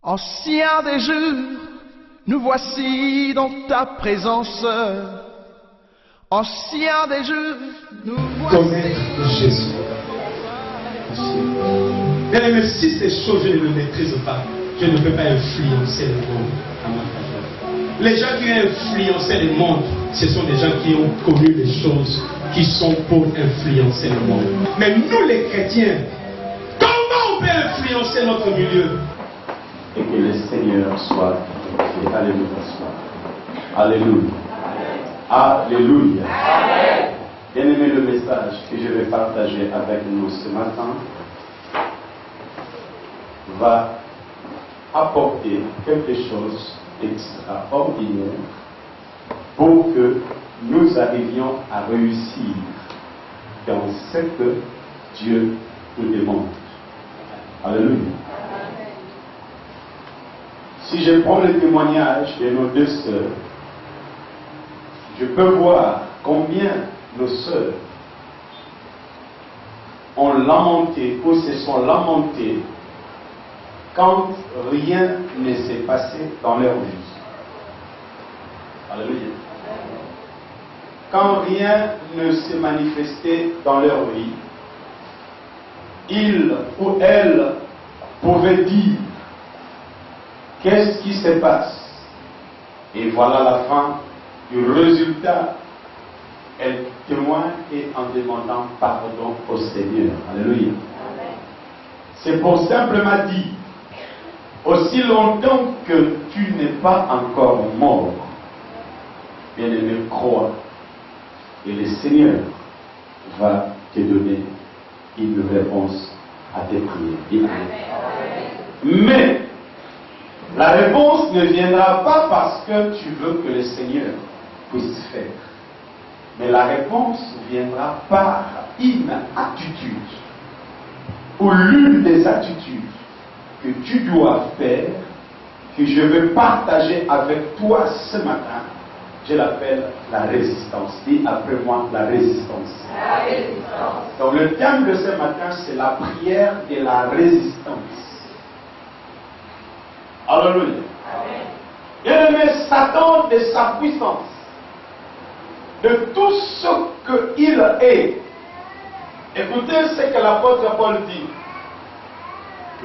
Ancien des jours, nous voici dans ta présence. Ancien des jours, nous voici. Connaître Jésus. Bien aimé, si ces choses je ne les maîtrise pas, je ne peux pas influencer le monde à ma faveur. Les gens qui ont influencé le monde, ce sont des gens qui ont connu les choses qui sont pour influencer le monde. Mais nous les chrétiens, comment on peut influencer notre milieu? Et que le Seigneur soit glorifié. Alléluia. Alléluia. Alléluia. Bien aimé, le message que je vais partager avec nous ce matin va apporter quelque chose d'extraordinaire pour que nous arrivions à réussir dans ce que Dieu nous demande. Alléluia. Si je prends le témoignage de nos deux sœurs, je peux voir combien nos sœurs ont lamenté ou se sont lamentées quand rien ne s'est passé dans leur vie. Alléluia. Quand rien ne s'est manifesté dans leur vie, ils ou elles pouvaient dire qu'est-ce qui se passe? Et voilà la fin du résultat. Elle témoigne et en demandant pardon au Seigneur. Alléluia. C'est pour simplement dire, aussi longtemps que tu n'es pas encore mort, bien-aimé, crois, et le Seigneur va te donner une réponse à tes prières. Mais la réponse ne viendra pas parce que tu veux que le Seigneur puisse faire. Mais la réponse viendra par une attitude ou l'une des attitudes que tu dois faire, que je veux partager avec toi ce matin. Je l'appelle la résistance. Dis après moi, la résistance. La résistance. Donc le thème de ce matin, c'est la prière de la résistance. Alléluia. Bien-aimé, Satan de sa puissance, de tout ce qu'il est. Écoutez ce que l'apôtre Paul dit.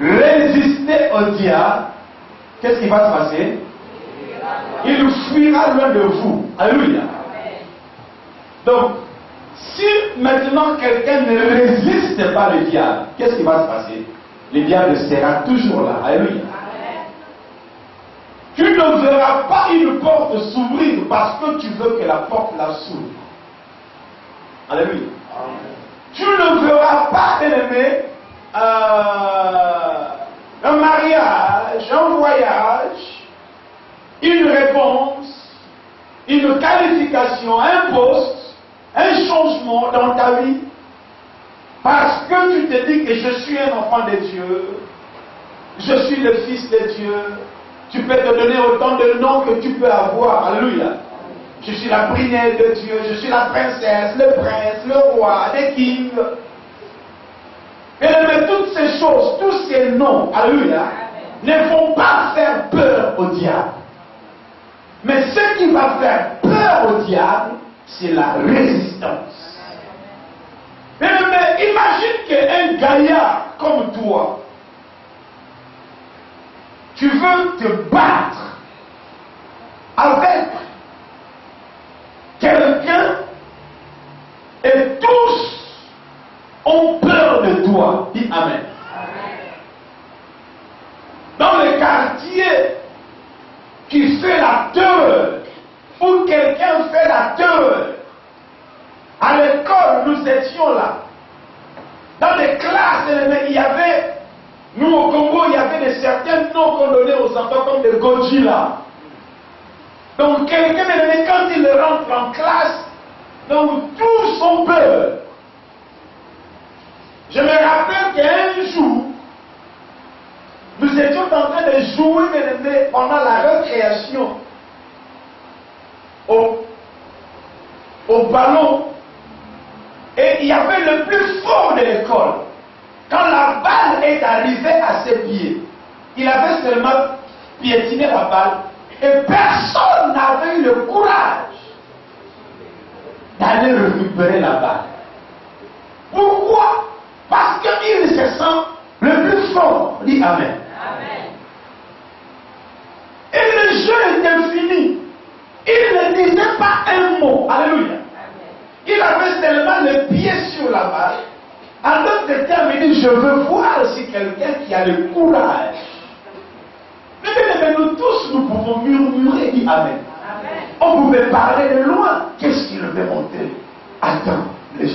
Résistez au diable. Qu'est-ce qui va se passer? Il fuira loin de vous. Alléluia. Donc, si maintenant quelqu'un ne résiste pas le diable, qu'est-ce qui va se passer? Le diable sera toujours là. Alléluia. Tu ne verras pas une porte s'ouvrir parce que tu veux que la porte la s'ouvre. Alléluia. Tu ne verras pas, bien-aimé, un mariage, un voyage, une réponse, une qualification, un poste, un changement dans ta vie, parce que tu te dis que je suis un enfant de Dieu, je suis le fils de Dieu. Tu peux te donner autant de noms que tu peux avoir. Alléluia. Je suis la prunelle de Dieu, je suis la princesse, le prince, le roi, le king. Et mais toutes ces choses, tous ces noms, alléluia, ne vont pas faire peur au diable. Mais ce qui va faire peur au diable, c'est la résistance. Mais imagine qu'un gaillard comme toi, tu veux te battre avec quelqu'un et tous ont peur de toi. Dis Amen. Dans le quartier qui fait la terreur, où quelqu'un fait la terreur, à l'école nous étions là. Dans les classes, il y avait, nous au Congo, il y avait certains noms qu'on donnait aux enfants comme des Godzilla. Donc quelqu'un, quand il rentre en classe, donc tous ont peur. Je me rappelle qu'un jour, nous étions en train de jouer pendant la récréation au ballon. Et il y avait le plus fort de l'école. Quand la balle est arrivée à ses pieds, Il avait seulement piétiné la balle et personne n'avait eu le courage d'aller récupérer la balle. Pourquoi? Parce qu'il se sent le plus fort. Dis Amen. Amen. Et le jeu était fini. Il ne disait pas un mot. Alléluia. Il avait seulement le pied sur la balle. En d'autres termes, il dit, je veux voir si quelqu'un qui a le courage. Mais nous tous, nous pouvons murmurer, dit Amen. Amen. On pouvait parler de loin. Qu'est-ce qu'il veut montrer? Attends,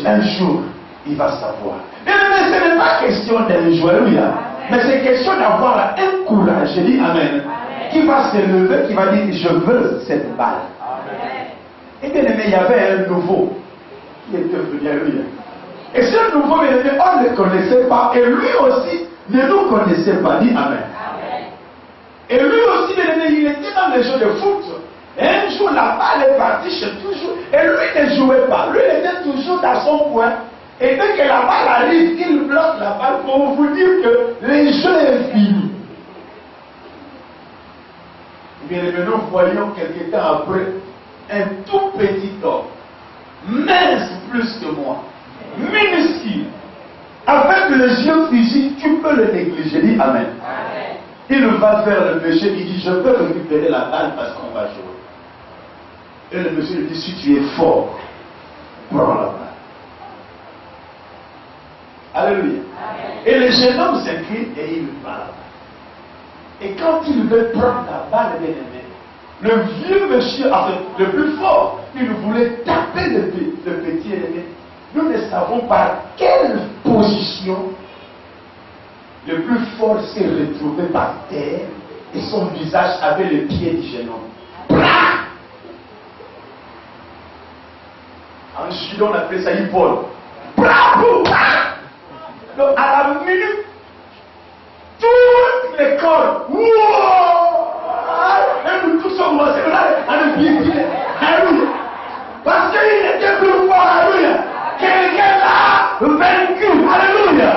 un jour, il va savoir. Mais ce n'est pas question d'un jour, alléluia. Mais c'est question d'avoir un courage, je dis Amen. Qui va se lever, qui va dire, je veux cette balle. Amen. Et bien aimé, il y avait un nouveau qui était venu, alléluia. Et ce nouveau, bien aimé, on ne le connaissait pas. Et lui aussi ne nous connaissait pas, dit Amen. Et lui aussi, bien aimé, il était dans les jeux de foot. Et un jour, la balle est partie chez toujours. Et lui ne jouait pas. Lui, il était toujours dans son coin. Et dès que la balle arrive, il bloque la balle pour vous dire que le jeu est fini. Bien aimé, nous voyons quelque temps après un tout petit homme, mince plus que moi, minuscule, avec les yeux physiques, tu peux le négliger. Dis Amen. Amen. Il va faire le péché, il dit, je peux récupérer la balle parce qu'on va jouer. Et le monsieur lui dit, si tu es fort, prends la balle. Alléluia. Amen. Et le jeune homme s'incline et il va la balle. Et quand il veut prendre la balle, bien aimé, le vieux monsieur, enfin, le plus fort, il voulait taper le petit aimé. Nous ne savons pas quelle position le plus fort s'est retrouvé par terre et son visage avait le pied du jeune homme. En judo, on appelle ça hippole. Donc à la minute, tous les corps, et nous tous sommes morts, c'est là, à le pied, alléluia. Parce qu'il était plus fort, alléluia. Quelqu'un l'a vaincu, alléluia.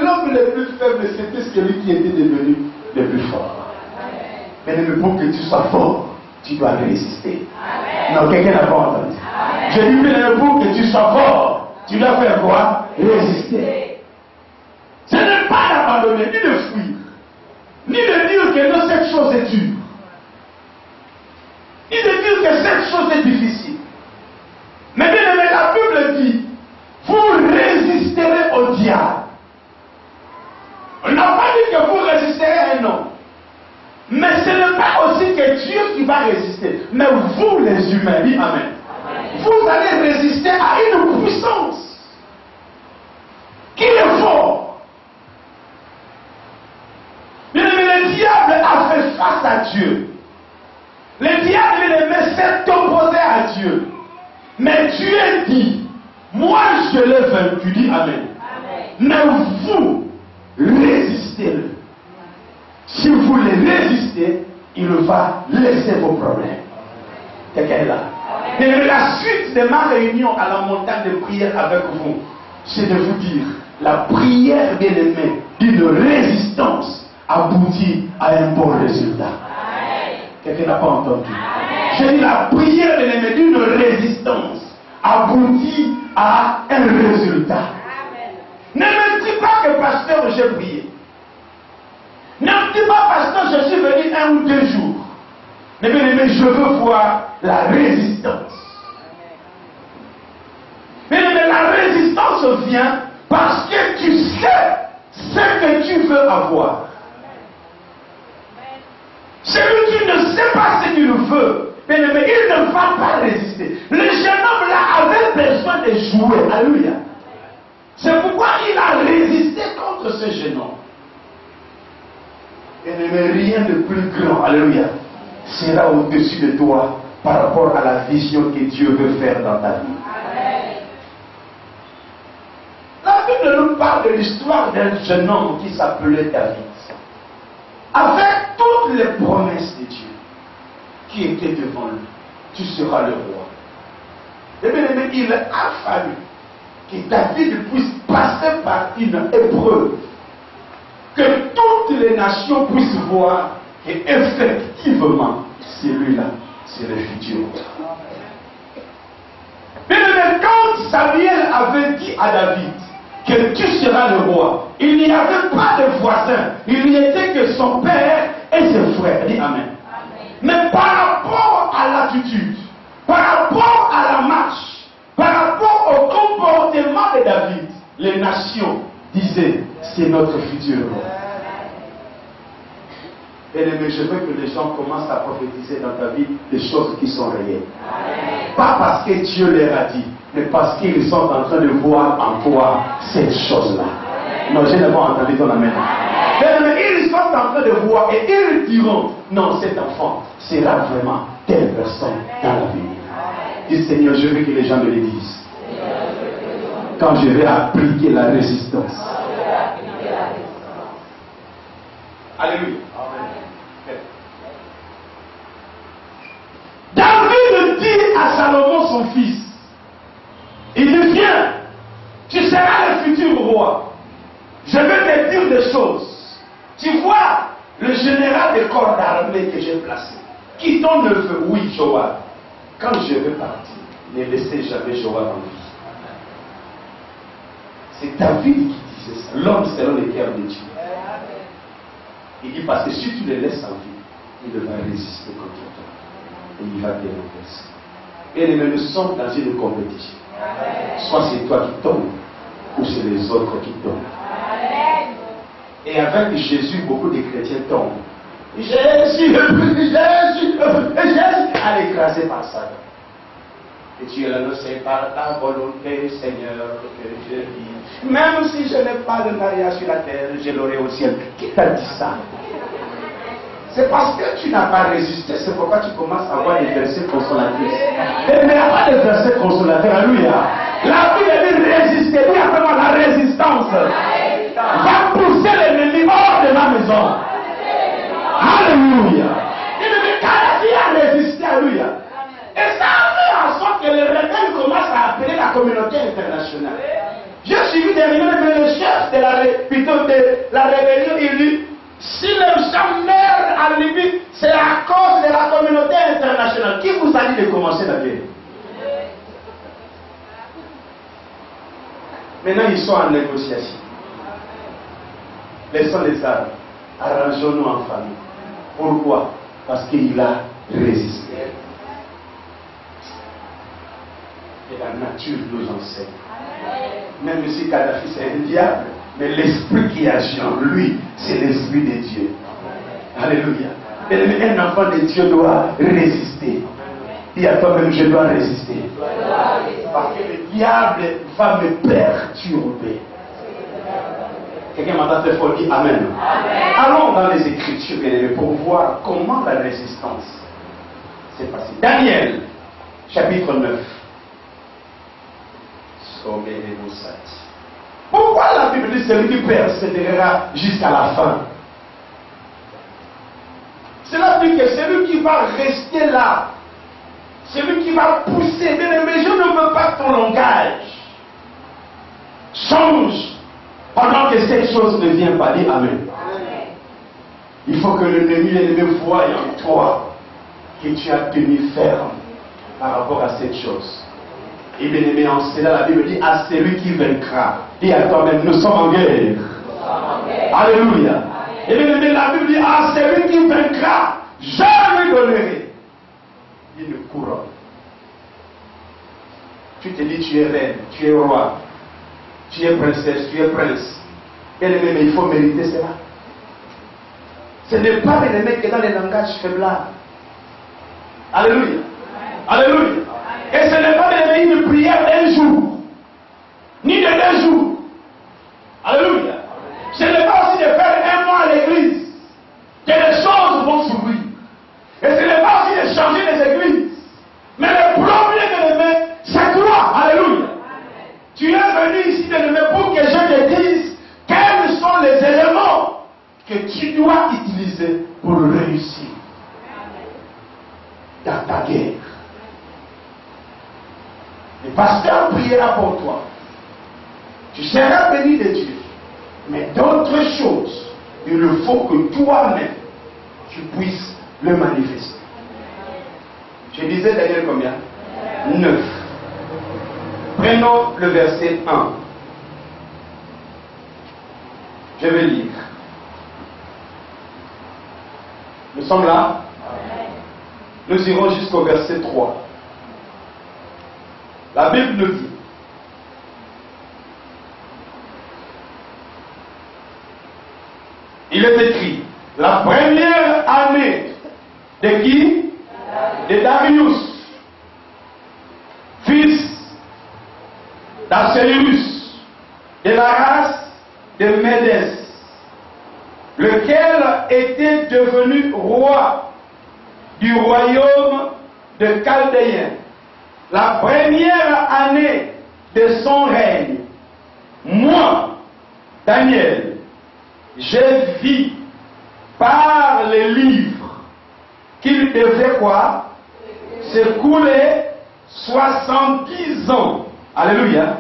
L'homme le plus faible, c'était celui qui était devenu le plus fort. Mais pour que tu sois fort, tu dois résister. Amen. Non, quelqu'un n'a pas entendu. Je dis, mais pour que tu sois fort, tu dois faire quoi? Résister. Ce n'est pas d'abandonner, ni de fuir, ni de dire que non, cette chose est dure, ni de dire que cette chose est difficile. Mais bien aimé, la Bible dit, vous résisterez au diable. On n'a pas dit que vous résisterez à un homme. Mais ce n'est pas aussi que Dieu qui va résister. Mais vous les humains, dis Amen. Vous allez résister à une puissance qui est forte. Bien aimé, le diable a fait face à Dieu. Le diable, il aimait s'est opposé à Dieu. Mais Dieu dit, moi je l'ai vaincu, dis Amen. Mais vous, résistez-le. Si vous le résistez, il va laisser vos problèmes. Quelqu'un est là. Et la suite de ma réunion à la montagne de prière avec vous, c'est de vous dire, la prière bien aimée d'une résistance aboutit à un bon résultat. Quelqu'un n'a pas entendu. Je dis, la prière bien aimée d'une résistance aboutit à un résultat. Ne me dis pas que pasteur, j'ai prié. Ne me dis pas, pasteur, je suis venu 1 ou 2 jours. Mais bien aimé, je veux voir la résistance. Bien aimé, la résistance vient parce que tu sais ce que tu veux avoir. Celui qui ne sait pas ce qu'il veut, bien aimé, il ne va pas résister. Le jeune homme là avait besoin de jouer. Alléluia. C'est pourquoi il a résisté contre ce jeune homme. Et ne met rien de plus grand, alléluia, sera au-dessus de toi par rapport à la vision que Dieu veut faire dans ta vie. Amen. La Bible nous parle de l'histoire d'un jeune homme qui s'appelait David. Avec toutes les promesses de Dieu qui étaient devant lui, tu seras le roi. Et bien aimé, il a fallu que David puisse passer par une épreuve, que toutes les nations puissent voir qu'effectivement, celui-là, c'est le futur. Mais quand Samuel avait dit à David que tu seras le roi, il n'y avait pas de voisin, il n'y était que son père et ses frères. Dis Amen. Mais par rapport à l'attitude, par rapport à la marche, par rapport au comportement de David, les nations disaient, c'est notre futur roi. Bien-aimé, je veux que les gens commencent à prophétiser dans ta vie des choses qui sont réelles. Pas parce que Dieu leur a dit, mais parce qu'ils sont en train de voir en toi cette chose-là. Non, je n'ai pas entendu ton amen. Bien-aimé, ils sont en train de voir et ils diront, non, cet enfant sera vraiment telle personne dans l'avenir. Dis Seigneur, je veux que les gens me le disent. Quand je vais appliquer la résistance. Alléluia. David dit à Salomon, son fils, il dit, viens, tu seras le futur roi. Je vais te dire des choses. Tu vois le général de corps d'armée que j'ai placé, qui ton neveu, oui, Joab. Quand je vais partir, ne laissez jamais Joab en vie. C'est David qui disait ça. L'homme selon le cœur de Dieu. Il dit, parce que si tu le laisses en vie, il va résister contre toi. Et il va te renverser. Et nous sommes dans une compétition. Soit c'est toi qui tombes, ou c'est les autres qui tombent. Et avec Jésus, beaucoup de chrétiens tombent. Jésus, à l'écraser par ça. Et Dieu là, c'est par ta volonté, Seigneur, que je vis. Même si je n'ai pas de mariage sur la terre, je l'aurai au ciel. Qui t'a dit ça? C'est parce que tu n'as pas résisté, c'est pourquoi tu commences à avoir des versets consolatrices. Mais il n'y a pas de versets consolateurs, alléluia. La Bible dit résister, il y a vraiment la résistance. Va pousser l'ennemi hors de ma maison. Alléluia. Il dit qu'Alasie a résisté, alléluia. Et ça a fait en sorte que les rebelles commencent à appeler la communauté internationale. J'ai suivi des réunions, mais le chef de la rébellion, il dit, si les gens meurent en Libye, c'est à cause de la communauté internationale. Qui vous a dit de commencer la guerre? Maintenant, ils sont en négociation. Laissons les armes. Arrangeons-nous en famille. Pourquoi? Parce qu'il a résisté. Et la nature nous enseigne. Même si Kadhafi c'est un diable, mais l'esprit qui agit en lui, c'est l'esprit de Dieu. Alléluia. Et un enfant de Dieu doit résister. Dis à toi-même, je dois résister. Parce que le diable va me perturber. Quelqu'un m'entend très fort, dit Amen. Allons dans les Écritures pour voir comment la résistance s'est passée. Daniel, chapitre 9. Pourquoi la Bible dit celui qui persévérera jusqu'à la fin? Cela dit que celui qui va rester là, celui qui va pousser, mais je ne veux pas que ton langage change pendant que cette chose ne vient pas. Dis Amen. Il faut que l'ennemi voie en toi que tu as tenu ferme par rapport à cette chose. Et bien aimé, en cela, la Bible dit à celui qui vaincra. Dis à toi-même, nous sommes en guerre. Alléluia. Et bien aimé, la Bible dit à celui qui vaincra, je lui donnerai une couronne. Tu te dis, tu es reine, tu es roi, tu es princesse, tu es prince. Bien aimé, mais il faut mériter cela. Ce n'est pas bien aimé que dans les langages faiblards. Alléluia. Alléluia. Et ce n'est pas une prière d'un jour, ni de 2 jours. Alléluia. Ce n'est pas aussi de faire un mois à l'église que les choses vont s'ouvrir. Et ce n'est pas aussi de changer les églises. Mais le problème, c'est toi. Alléluia. Tu es venu ici, pour que je te dise quels sont les éléments que tu dois utiliser pour réussir dans ta guerre. Le pasteur priera pour toi. Tu seras béni de Dieu. Mais d'autres choses, il faut que toi-même, tu puisses le manifester. Je disais Daniel combien? 9. Prenons le verset 1. Je vais lire. Nous sommes là? Nous irons jusqu'au verset 3. La Bible nous dit: il est écrit, la première année de qui? De Darius, fils d'Assyrus, de la race de Médès, lequel était devenu roi du royaume de Chaldéens. La première année de son règne, moi, Daniel, j'ai vu par les livres qu'il devait quoi? S'écouler 70 ans. Alléluia.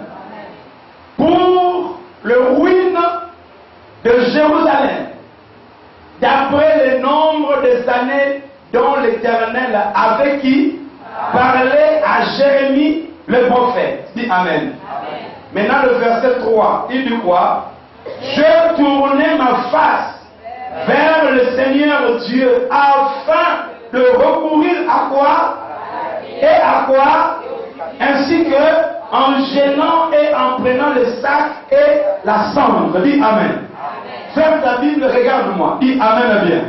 Pour le ruine de Jérusalem, d'après le nombre des années dont l'Éternel avait qui parlait à Jérémie le prophète. Dis Amen. Maintenant le verset 3, il dit quoi? Je tournai ma face vers le Seigneur Dieu afin de recourir à quoi? Et à quoi? Ainsi que en gênant et en prenant le sac et la cendre. Dis Amen. Ferme ta Bible, regarde-moi. Dis Amen bien.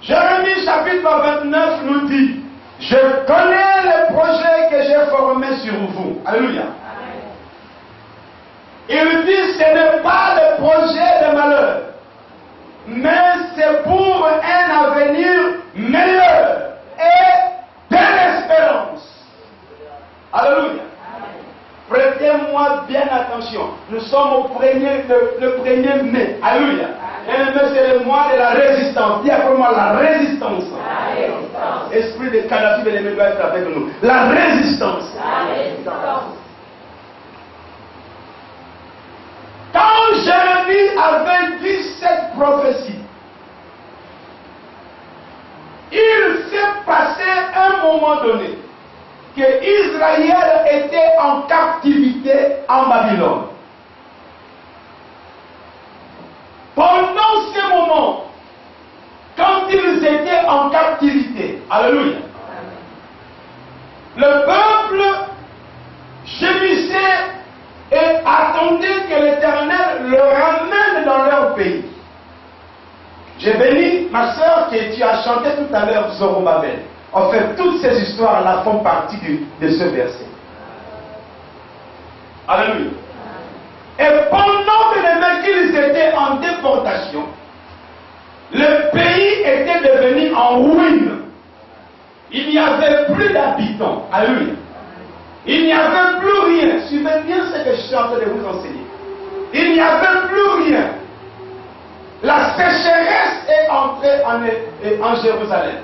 Jérémie chapitre 29 nous dit: je connais les projets que j'ai formés sur vous. Alléluia. Il dit: ce n'est pas le projet de malheur, mais c'est pour un avenir meilleur et de l'espérance. Alléluia. Prêtez-moi bien attention. Nous sommes au le 1er mai. Alléluia. Et le mai, c'est le mois de la résistance. Dis après moi la résistance. La résistance. Esprit de Kadhafi de l'ennemi doit être avec nous. La résistance. La résistance. Quand Jérémie avait dit cette prophétie, il s'est passé un moment donné que Israël était en captivité en Babylone. Pendant ce moment, quand ils étaient en captivité, alléluia, le peuple gémissait et attendait que l'Éternel le ramène dans leur pays. J'ai béni ma soeur que tu as chanté tout à l'heure, Zorobabel. En fait, toutes ces histoires-là font partie de ce verset. Alléluia. Et pendant qu'ils étaient en déportation, le pays était devenu en ruine. Il n'y avait plus d'habitants. Alléluia. Il n'y avait plus rien. Suivez bien ce que je suis en train de vous enseigner. Il n'y avait plus rien. La sécheresse est entrée en Jérusalem.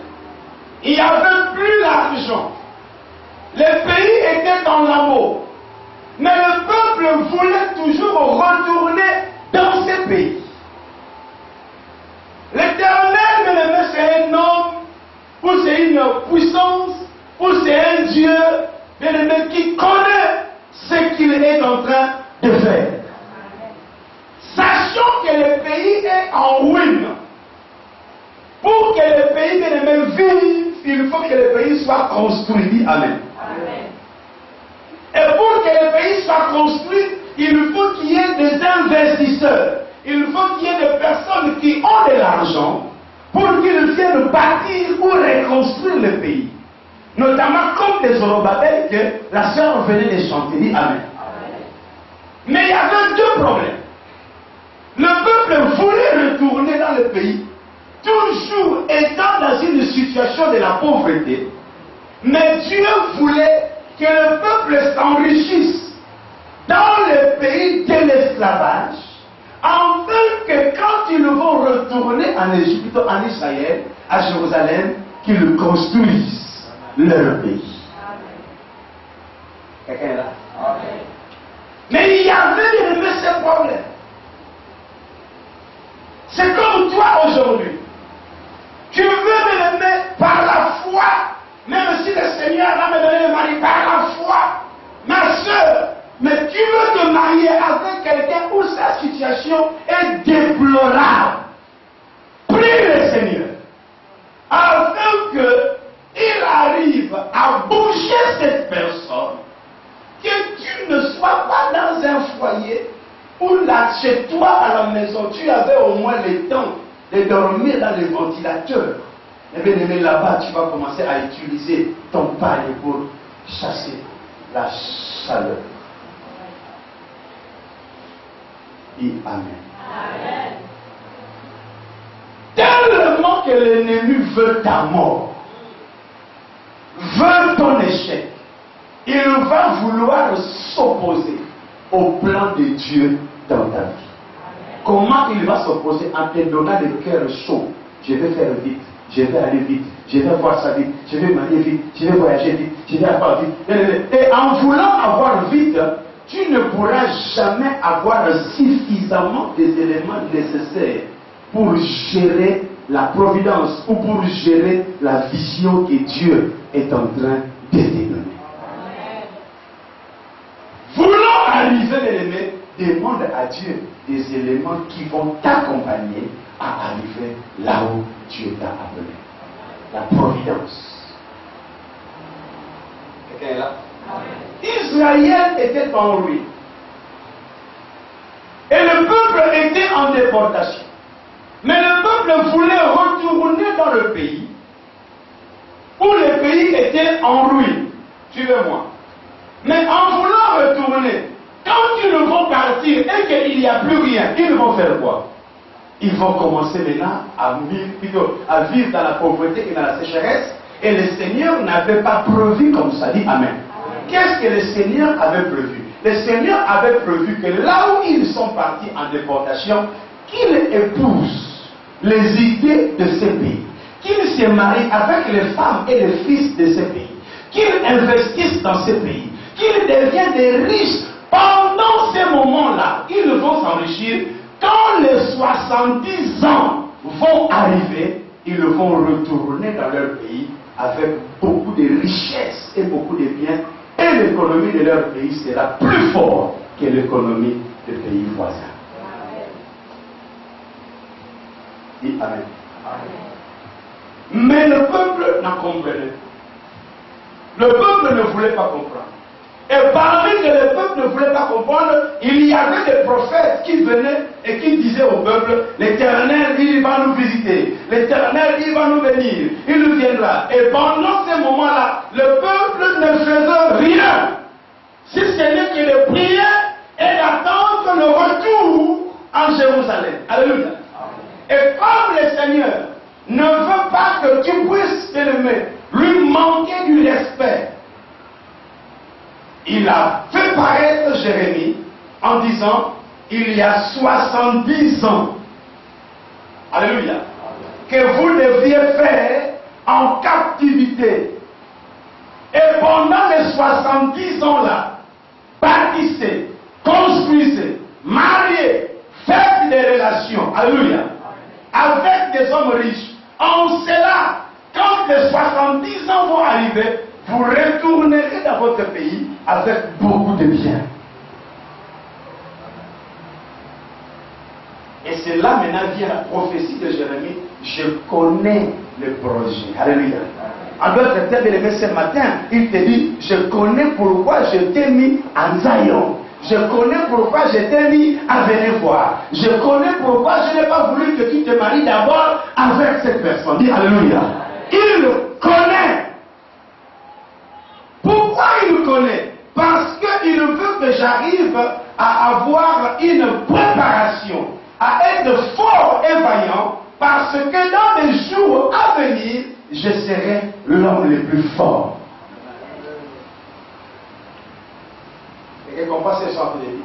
Il n'y avait plus l'argent. Le pays était en lambeaux. Mais le peuple voulait toujours retourner dans ce pays. L'Éternel, c'est un homme, ou c'est une puissance, ou c'est un Dieu, qui connaît ce qu'il est en train de faire. Sachant que le pays est en ruine, pour que le pays vive, il faut que le pays soit construit. Amen. Et pour que le pays soit construit, il faut qu'il y ait des investisseurs. Il faut qu'il y ait des personnes qui ont de l'argent pour qu'ils viennent bâtir ou reconstruire le pays. Notamment comme les Zorobabel que la sœur venait de chanter. Amen. Mais il y avait deux problèmes. Le peuple voulait retourner dans le pays, toujours étant dans une situation de la pauvreté. Mais Dieu voulait que le peuple s'enrichisse dans le pays de l'esclavage, afin que quand ils vont retourner en Égypte, en Israël, à Jérusalem, qu'ils construisent leur pays. Quelqu'un est là? Mais il y avait, bien aimé, ce problème. C'est comme toi aujourd'hui. Tu veux, bien aimé, par la foi, même si le Seigneur va me donner le mari par la foi, ma soeur, mais tu veux te marier avec quelqu'un où sa situation est déplorable. Prie le Seigneur afin qu'il arrive à bouger cette personne, que tu ne sois pas dans un foyer où là, chez toi à la maison, tu avais au moins le temps de dormir dans les ventilateurs. Et bien aimé, là-bas, tu vas commencer à utiliser ton paille pour chasser la chaleur. Dis Amen. Amen. Tellement que l'ennemi veut ta mort, veut ton échec, il va vouloir s'opposer au plan de Dieu dans ta vie. Comment il va s'opposer en te donnant le cœur chaud? Je vais faire vite, je vais aller vite, je vais voir ça vite, je vais marier vite, je vais voyager vite, je vais avoir vite. Et en voulant avoir vite, tu ne pourras jamais avoir suffisamment des éléments nécessaires pour gérer la providence ou pour gérer la vision que Dieu est en train de te donner. Voulant arriver, l'ennemi, demande à Dieu des éléments qui vont t'accompagner à arriver là où Dieu t'a appelé. La providence. Quelqu'un est là? Israël était en ruine. Et le peuple était en déportation. Mais le peuple voulait retourner dans le pays où le pays était en ruine. Suivez-moi. Mais en voulant retourner, quand ils vont partir et qu'il n'y a plus rien, ils vont faire quoi? Ils vont commencer maintenant à vivre dans la pauvreté et dans la sécheresse. Et le Seigneur n'avait pas prévu comme ça. Dit Amen. Qu'est-ce que le Seigneur avait prévu? Le Seigneur avait prévu que là où ils sont partis en déportation, qu'ils épousent les idées de ces pays, qu'ils se marient avec les femmes et les fils de ces pays, qu'ils investissent dans ces pays, qu'ils deviennent des riches. Pendant ces moments-là, ils vont s'enrichir. Quand les 70 ans vont arriver, ils vont retourner dans leur pays avec beaucoup de richesses et beaucoup de biens. Et l'économie de leur pays sera plus forte que l'économie des pays voisins. Dis Amen. Mais le peuple n'en comprenait. Le peuple ne voulait pas comprendre. Et parmi que le peuple ne voulait pas comprendre, il y avait des prophètes qui venaient et qui disaient au peuple, l'Éternel, il va nous visiter. L'Éternel, il va nous venir. Il nous viendra. Et pendant ces moments-là, le peuple ne faisait rien. Si ce n'est que de prier et d'attendre le retour en Jérusalem. Alléluia. Et comme le Seigneur ne veut pas que tu puisses t'aimer, lui manquer du respect, il a fait paraître Jérémie en disant, il y a 70 ans, alléluia, que vous deviez faire en captivité. Et pendant les 70 ans là, bâtissez, construisez, mariez, faites des relations, alléluia, avec des hommes riches. En cela, quand les 70 ans vont arriver, vous retournerez dans votre pays avec beaucoup de biens. Et c'est là maintenant vient la prophétie de Jérémie. Je connais le projet. Alléluia. En d'autres termes, ce matin, il te dit, je connais pourquoi je t'ai mis en Zion. Je connais pourquoi je t'ai mis à venir voir. Je connais pourquoi je n'ai pas voulu que tu te maries d'abord avec cette personne. Dis Alléluia. Il connaît. Pourquoi il connaît? Parce qu'il veut que j'arrive à avoir une préparation, à être fort et vaillant, parce que dans les jours à venir, je serai l'homme le plus fort. Et comprend ce soir de vie.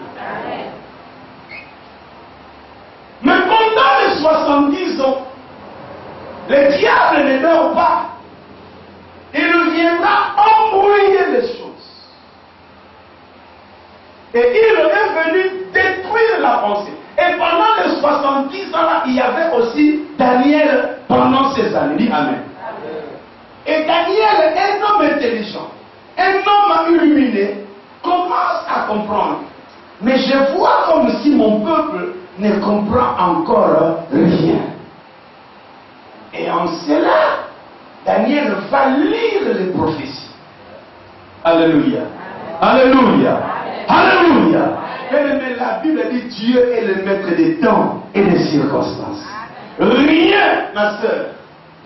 Mais pendant les 70 ans, le diable ne meurt pas. Il viendra embrouiller les choses. Et il est venu détruire la pensée. Et pendant les 70 ans là, il y avait aussi Daniel pendant ces années. Dis Amen. Et Daniel, un homme intelligent, un homme illuminé, commence à comprendre. Mais je vois comme si mon peuple ne comprend encore rien. Et en cela, Daniel va lire les prophéties. Alléluia. Alléluia. Alléluia. Mais la Bible dit Dieu est le maître des temps et des circonstances. Rien, ma soeur,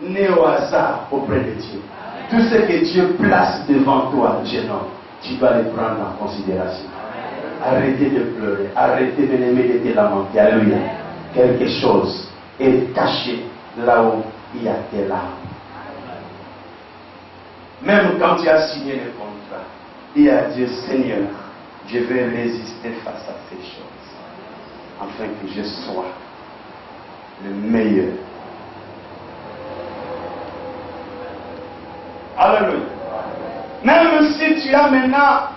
n'est au hasard auprès de Dieu. Tout ce que Dieu place devant toi, jeune homme, tu dois le prendre en considération. Arrêtez de pleurer, arrêtez de l'aimer, de te lamenter. Alléluia. Quelque chose est caché là où il y a tes larmes. Même quand tu as signé le contrat, dis à Dieu, Seigneur, je vais résister face à ces choses, afin que je sois le meilleur. Alléluia. Même si tu as maintenant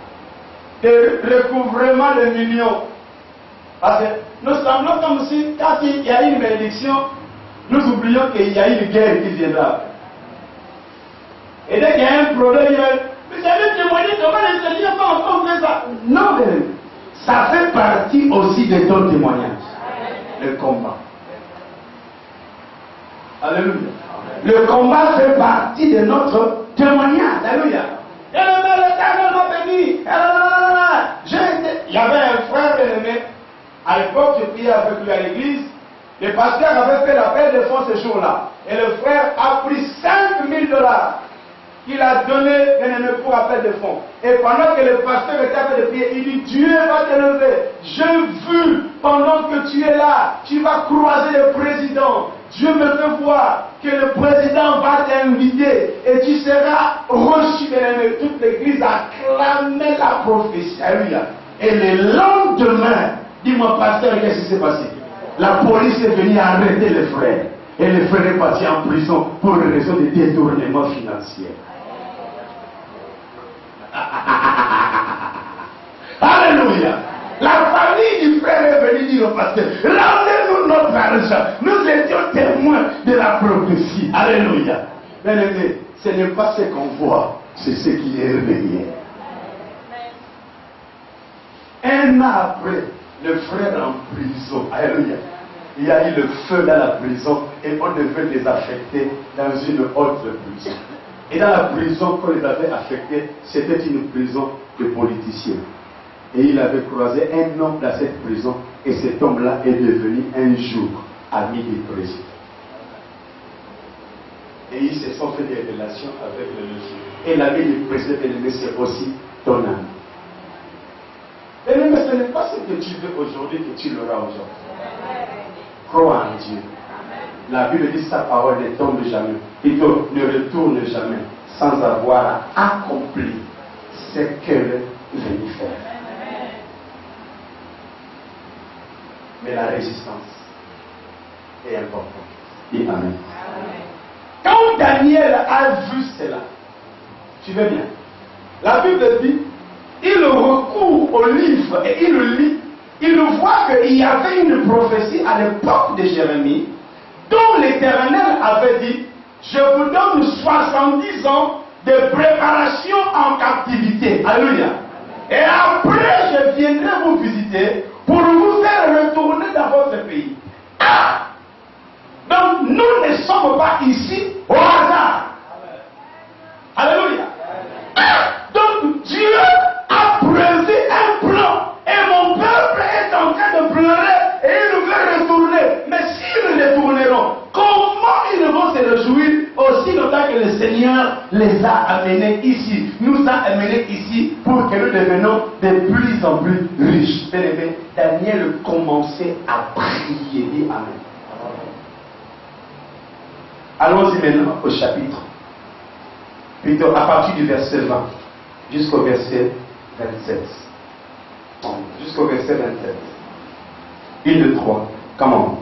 des recouvrements de millions, parce que nous semblons comme si, quand il y a une bénédiction, nous oublions qu'il y a une guerre qui viendra. Et dès qu'il y a un problème, vous avez témoigné comment le Seigneur va encore faire ça. Non, mais ça fait partie aussi de ton témoignage. Le combat. Alléluia. Le combat fait partie de notre témoignage. Alléluia. Et l'Éternel m'a béni. Il y avait un frère bien-aimé. À l'époque, je priais avec lui à l'église. Le pasteur avait fait l'appel de fonds ce jour-là. Et le frère a pris $5 000 qu'il a donné pour appel de fonds. Et pendant que le pasteur était en train de prier, il dit, Dieu va te lever. J'ai vu, pendant que tu es là, tu vas croiser le président. Dieu me fait voir que le président va t'inviter et tu seras reçu. Toute l'église a clamé la prophétie. Alléluia. Et le lendemain, dis-moi, pasteur, qu'est-ce qui s'est passé? La police est venue arrêter les frères. Et les frères est parti en prison pour une raison de détournement financier. Alléluia. La famille du frère est venue dire au pasteur, rendez-nous notre argent. Nous étions témoins de la prophétie. Alléluia. Bien-aimé, ce n'est pas ce qu'on voit, c'est ce qui est réveillé. Un an après, le frère en prison. Alléluia. Il y a eu le feu dans la prison et on devait les affecter dans une autre prison. Et dans la prison qu'on les avait affectés, c'était une prison de politiciens. Et il avait croisé un homme dans cette prison et cet homme-là est devenu un jour ami du président. Et ils se sont fait des relations avec le monsieur. Et l'ami du président, c'est aussi ton ami. Et même ce n'est pas ce que tu veux aujourd'hui que tu l'auras aujourd'hui. Crois en Dieu. La Bible dit sa parole ne tombe jamais. Plutôt ne retourne jamais sans avoir accompli ce qu'elle venait faire. Mais la résistance est importante. Dis Amen. Quand Daniel a vu cela, tu veux bien, la Bible dit, il recourt au livre et il le lit. Il voit qu'il y avait une prophétie à l'époque de Jérémie dont l'Éternel avait dit, je vous donne 70 ans de préparation en captivité. Alléluia. Et après, je viendrai vous visiter pour vous faire retourner dans votre pays. Ah! Donc, nous ne sommes pas ici au hasard. Alléluia. Ah! Donc, Dieu a prévu un plan. Et mon peuple est en train de pleurer et ils veulent retourner. Mais s'ils retourneront, comment ils vont se réjouir aussi longtemps que le Seigneur les a amenés ici, nous a amenés ici pour que nous devenions de plus en plus riches. Daniel commençait à prier. Dis Amen. Allons-y maintenant au chapitre. Plutôt à partir du verset 20 jusqu'au verset 27. Jusqu'au verset 27. 1, 2, 3. Comment?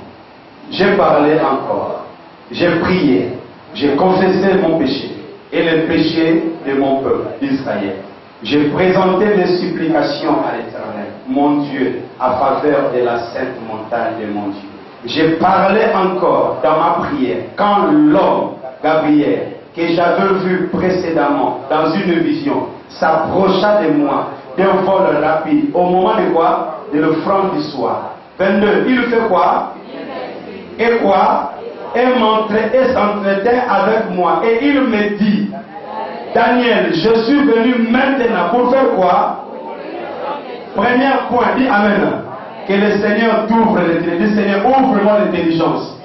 J'ai parlé encore. J'ai prié. J'ai confessé mon péché et le péché de mon peuple d'Israël. J'ai présenté mes supplications à l'Éternel, mon Dieu, à faveur de la sainte montagne de mon Dieu. Je parlais encore dans ma prière quand l'homme, Gabriel, que j'avais vu précédemment dans une vision, s'approcha de moi d'un vol rapide. Au moment de quoi? De l'offrande du soir. 22. Il fait quoi? Et quoi? Et s'entretint avec moi. Et il me dit, Daniel, je suis venu maintenant pour faire quoi? Premier point, dis Amen. Que le Seigneur t'ouvre l'intelligence. Le Seigneur ouvre-moi l'intelligence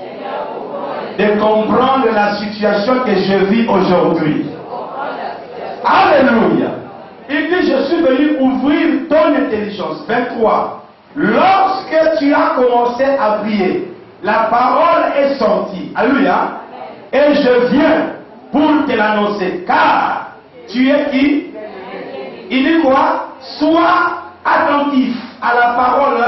de comprendre la situation que je vis aujourd'hui. Alléluia. Il dit, je suis venu ouvrir ton intelligence. 23. Lorsque tu as commencé à prier, la parole est sortie. Alléluia. Et je viens pour te l'annoncer. Car tu es qui? Il dit quoi? Sois attentif à la parole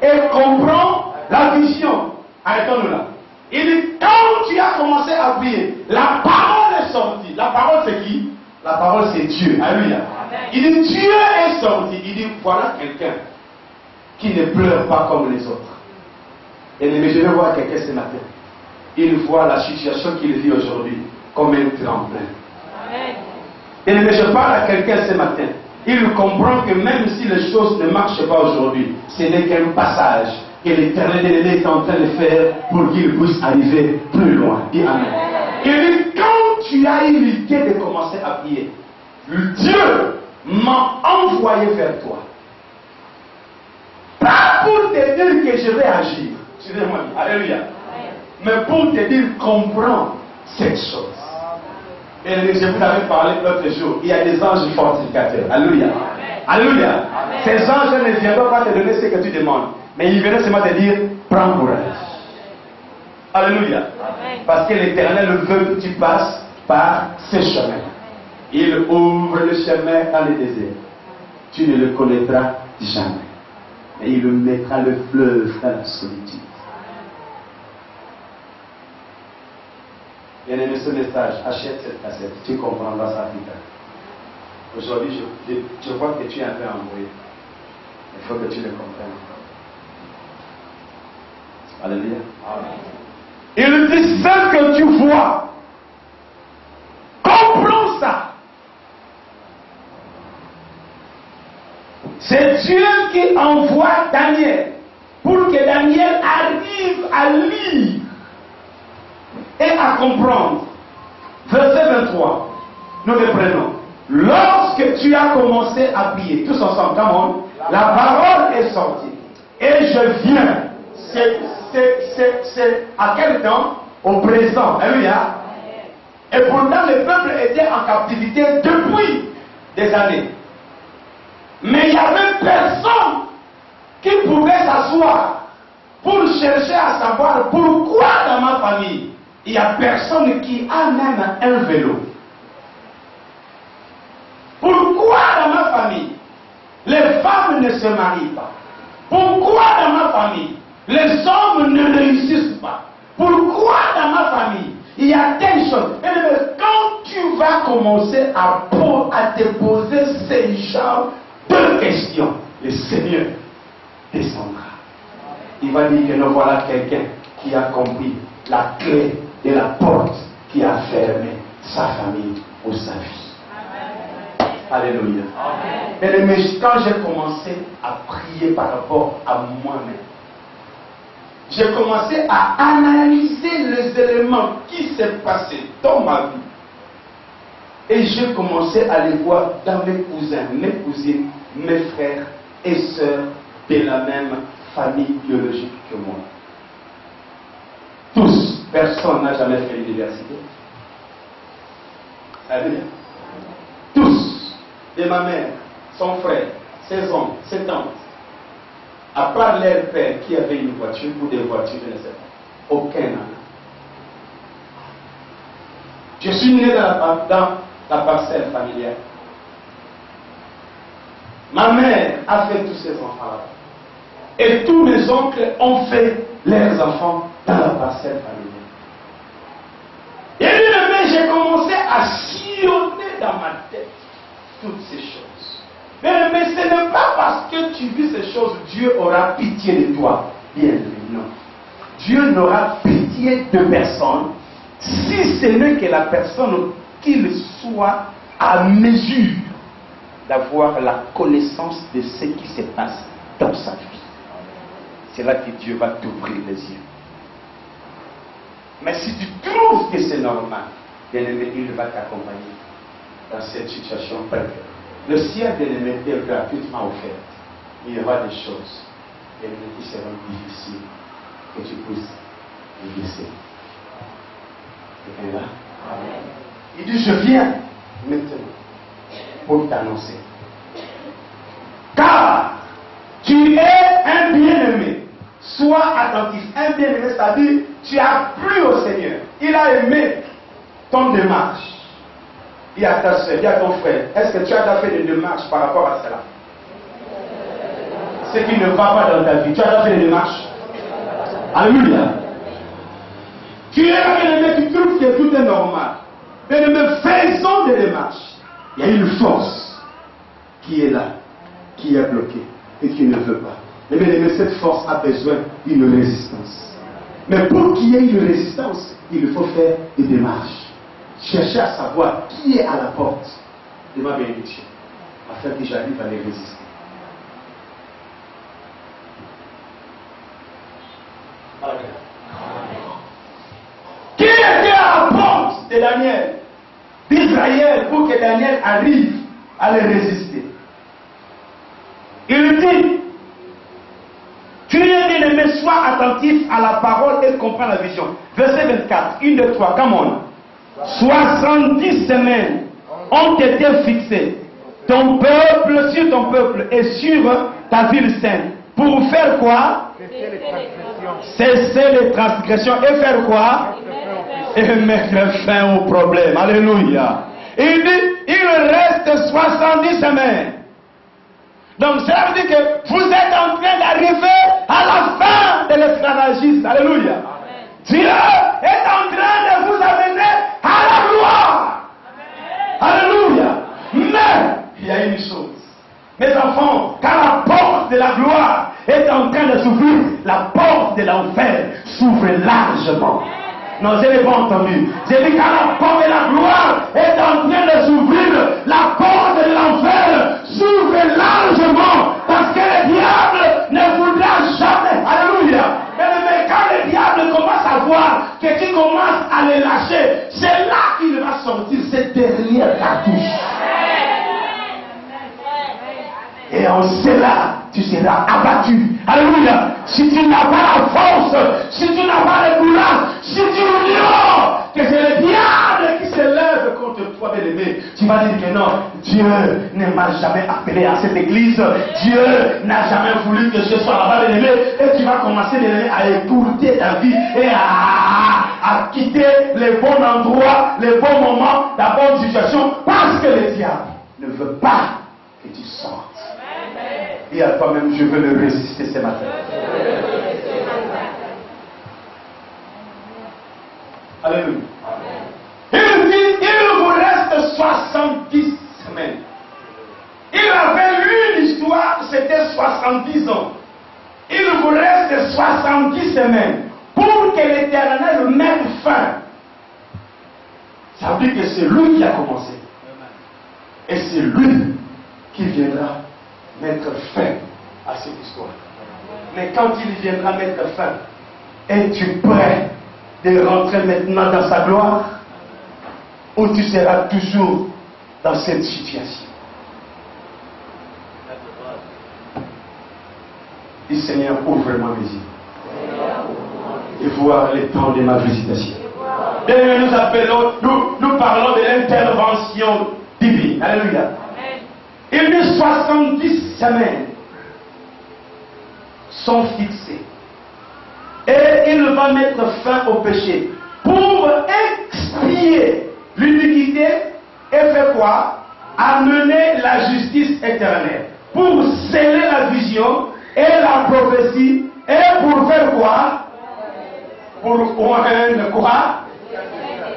et comprends la vision. Arrêtons-nous là. Il dit, quand tu as commencé à prier, la parole est sortie. La parole c'est qui? La parole c'est Dieu. Alléluia. Il dit, Dieu est sorti. Il dit, voilà quelqu'un qui ne pleure pas comme les autres. Et je vais voir quelqu'un ce matin. Il voit la situation qu'il vit aujourd'hui comme un tremplin. Et je parle à quelqu'un ce matin. Il comprend que même si les choses ne marchent pas aujourd'hui, ce n'est qu'un passage que l'Éternel est en train de faire pour qu'il puisse arriver plus loin. Dis Amen. Il dit, quand tu as eu l'idée de commencer à prier, Dieu m'a envoyé vers toi. Pas pour te dire que je vais agir. Suivez-moi, alléluia. Mais pour te dire, comprends cette chose. Et je vous avais parlé l'autre jour, il y a des anges fortificateurs. Alléluia. Alléluia. Ces anges ne viendront pas te donner ce que tu demandes. Mais ils viennent seulement te dire, prends courage. Alléluia. Parce que l'Éternel veut que tu passes par ce chemin. Il ouvre le chemin dans le désert. Tu ne le connaîtras jamais. Et il mettra le fleuve dans la solitude. Bien aimé, ce message, achète cette cassette. Tu comprendras ça plus tard. Aujourd'hui, je vois que tu es un peu embrouillé. Il faut que tu le comprennes. Alléluia. Il dit, ce que tu vois, comprends ça. C'est Dieu qui envoie Daniel pour que Daniel arrive à lire et à comprendre. Verset 23, nous le prenons. Lorsque tu as commencé à prier, tous ensemble, come on, la parole est sortie. Et je viens. C'est à quel temps? Au présent. Alléluia. Et pourtant, le peuple était en captivité depuis des années. Mais il n'y avait personne qui pouvait s'asseoir pour chercher à savoir pourquoi dans ma famille, il n'y a personne qui a même un vélo. Pourquoi dans ma famille, les femmes ne se marient pas? Pourquoi dans ma famille, les hommes ne réussissent pas? Pourquoi dans ma famille, il y a telle chose? Et quand tu vas commencer à te poser ces genres de questions, le Seigneur descendra. Il va dire que nous voilà quelqu'un qui a compris la clé de la porte qui a fermé sa famille ou sa vie. Alléluia. Mais quand j'ai commencé à prier par rapport à moi-même, j'ai commencé à analyser les éléments qui s'est passé dans ma vie. Et j'ai commencé à les voir dans mes cousins, mes cousines, mes frères et sœurs de la même famille biologique que moi. Tous, personne n'a jamais fait l'université. Alléluia. Tous. De ma mère, son frère, ses oncles, ses tantes, à part leur père qui avait une voiture ou des voitures, je ne sais pas, aucun n'en a. Je suis né dans la parcelle familiale. Ma mère a fait tous ses enfants là. Et tous mes oncles ont fait leurs enfants dans la parcelle familiale. Et lui-même, j'ai commencé à sillonner dans ma tête toutes ces choses. Mais ce n'est pas parce que tu vis ces choses, Dieu aura pitié de toi. Bien, non. Dieu n'aura pitié de personne si ce n'est que la personne qu'il soit à mesure d'avoir la connaissance de ce qui se passe dans sa vie. C'est là que Dieu va t'ouvrir les yeux. Mais si tu trouves que c'est normal, bien-aimé, il va t'accompagner dans cette situation précaire. Le ciel, bien-aimé, est gratuitement offert. Il y aura des choses qui seront difficiles que tu puisses les laisser. Quelqu'un là? Il dit, je viens maintenant pour t'annoncer. Car tu es un bien-aimé. Sois attentif. Un bien-aimé, c'est-à-dire tu as plu au Seigneur. Il a aimé ton démarche. Il y a ta soeur, il y a ton frère. Est-ce que tu as déjà fait des démarches par rapport à cela? Ce qui ne va pas dans ta vie. Tu as déjà fait des démarches? Alléluia. Tu es un bien-aimé qui trouve que tout est normal. Mais faisons des démarches. Il y a une force qui est là, qui est bloquée et qui ne veut pas. Mais bien aimé, cette force a besoin d'une résistance. Mais pour qu'il y ait une résistance, il faut faire des démarches. Chercher à savoir qui est à la porte de ma bénédiction, afin que j'arrive à les résister. Qui était à la porte de Daniel, d'Israël, pour que Daniel arrive à les résister? Il dit, tu es bien-aimé, sois attentif à la parole et comprends la vision. Verset 24, 1, 2, 3, come on. 70 semaines ont été fixées ton peuple, sur ton peuple et sur ta ville sainte. Pour faire quoi? Cesser les transgressions et faire quoi? Et mettre fin au problème. Alléluia. Il dit, il reste 70 semaines. Donc cela veut dire que vous êtes en train d'arriver à la fin de l'esclavagisme. Alléluia. Amen. Dieu est en train de vous amener à la gloire. Amen. Alléluia. Mais il y a une chose. Mes enfants, quand la porte de la gloire est en train de s'ouvrir, la porte de l'enfer s'ouvre largement. Non, je n'ai pas entendu. J'ai dit quand la porte de la gloire est en train de s'ouvrir, la porte de l'enfer s'ouvre largement. Parce que le diable ne voudra jamais. Alléluia. Mais quand le diable commence à voir que tu commences à le lâcher, c'est là qu'il va sortir cette dernière cartouche. Et en cela, tu seras abattu. Alléluia. Si tu n'as pas la force, si tu n'as pas le courage, si tu ignores que c'est le diable qui se lève contre toi, bien-aimé, tu vas dire que non, Dieu ne m'a jamais appelé à cette église. Dieu n'a jamais voulu que je sois là-bas, bien-aimé. Et tu vas commencer, bien-aimé, à écourter ta vie et à quitter les bons endroits, les bons moments, la bonne situation, parce que le diable ne veut pas que tu sortes. Et à toi-même, je veux le résister ce matin. Alléluia. Il dit, il vous reste 70 semaines. Il avait lu l'histoire, c'était 70 ans. Il vous reste 70 semaines pour que l'Éternel mette fin. Ça veut dire que c'est lui qui a commencé. Et c'est lui qui viendra mettre fin à cette histoire. Mais quand il viendra mettre fin, es-tu prêt de rentrer maintenant dans sa gloire? Ou tu seras toujours dans cette situation? Dis Seigneur, ouvre-moi mes yeux et voir les temps de ma visitation. Et nous appelons, nous parlons de l'intervention divine. Alléluia. Il dit 70 semaines sont fixées. Et il va mettre fin au péché pour expier l'iniquité et faire quoi? Amener la justice éternelle. Pour sceller la vision et la prophétie. Et pour faire quoi? Pour oindre quoi?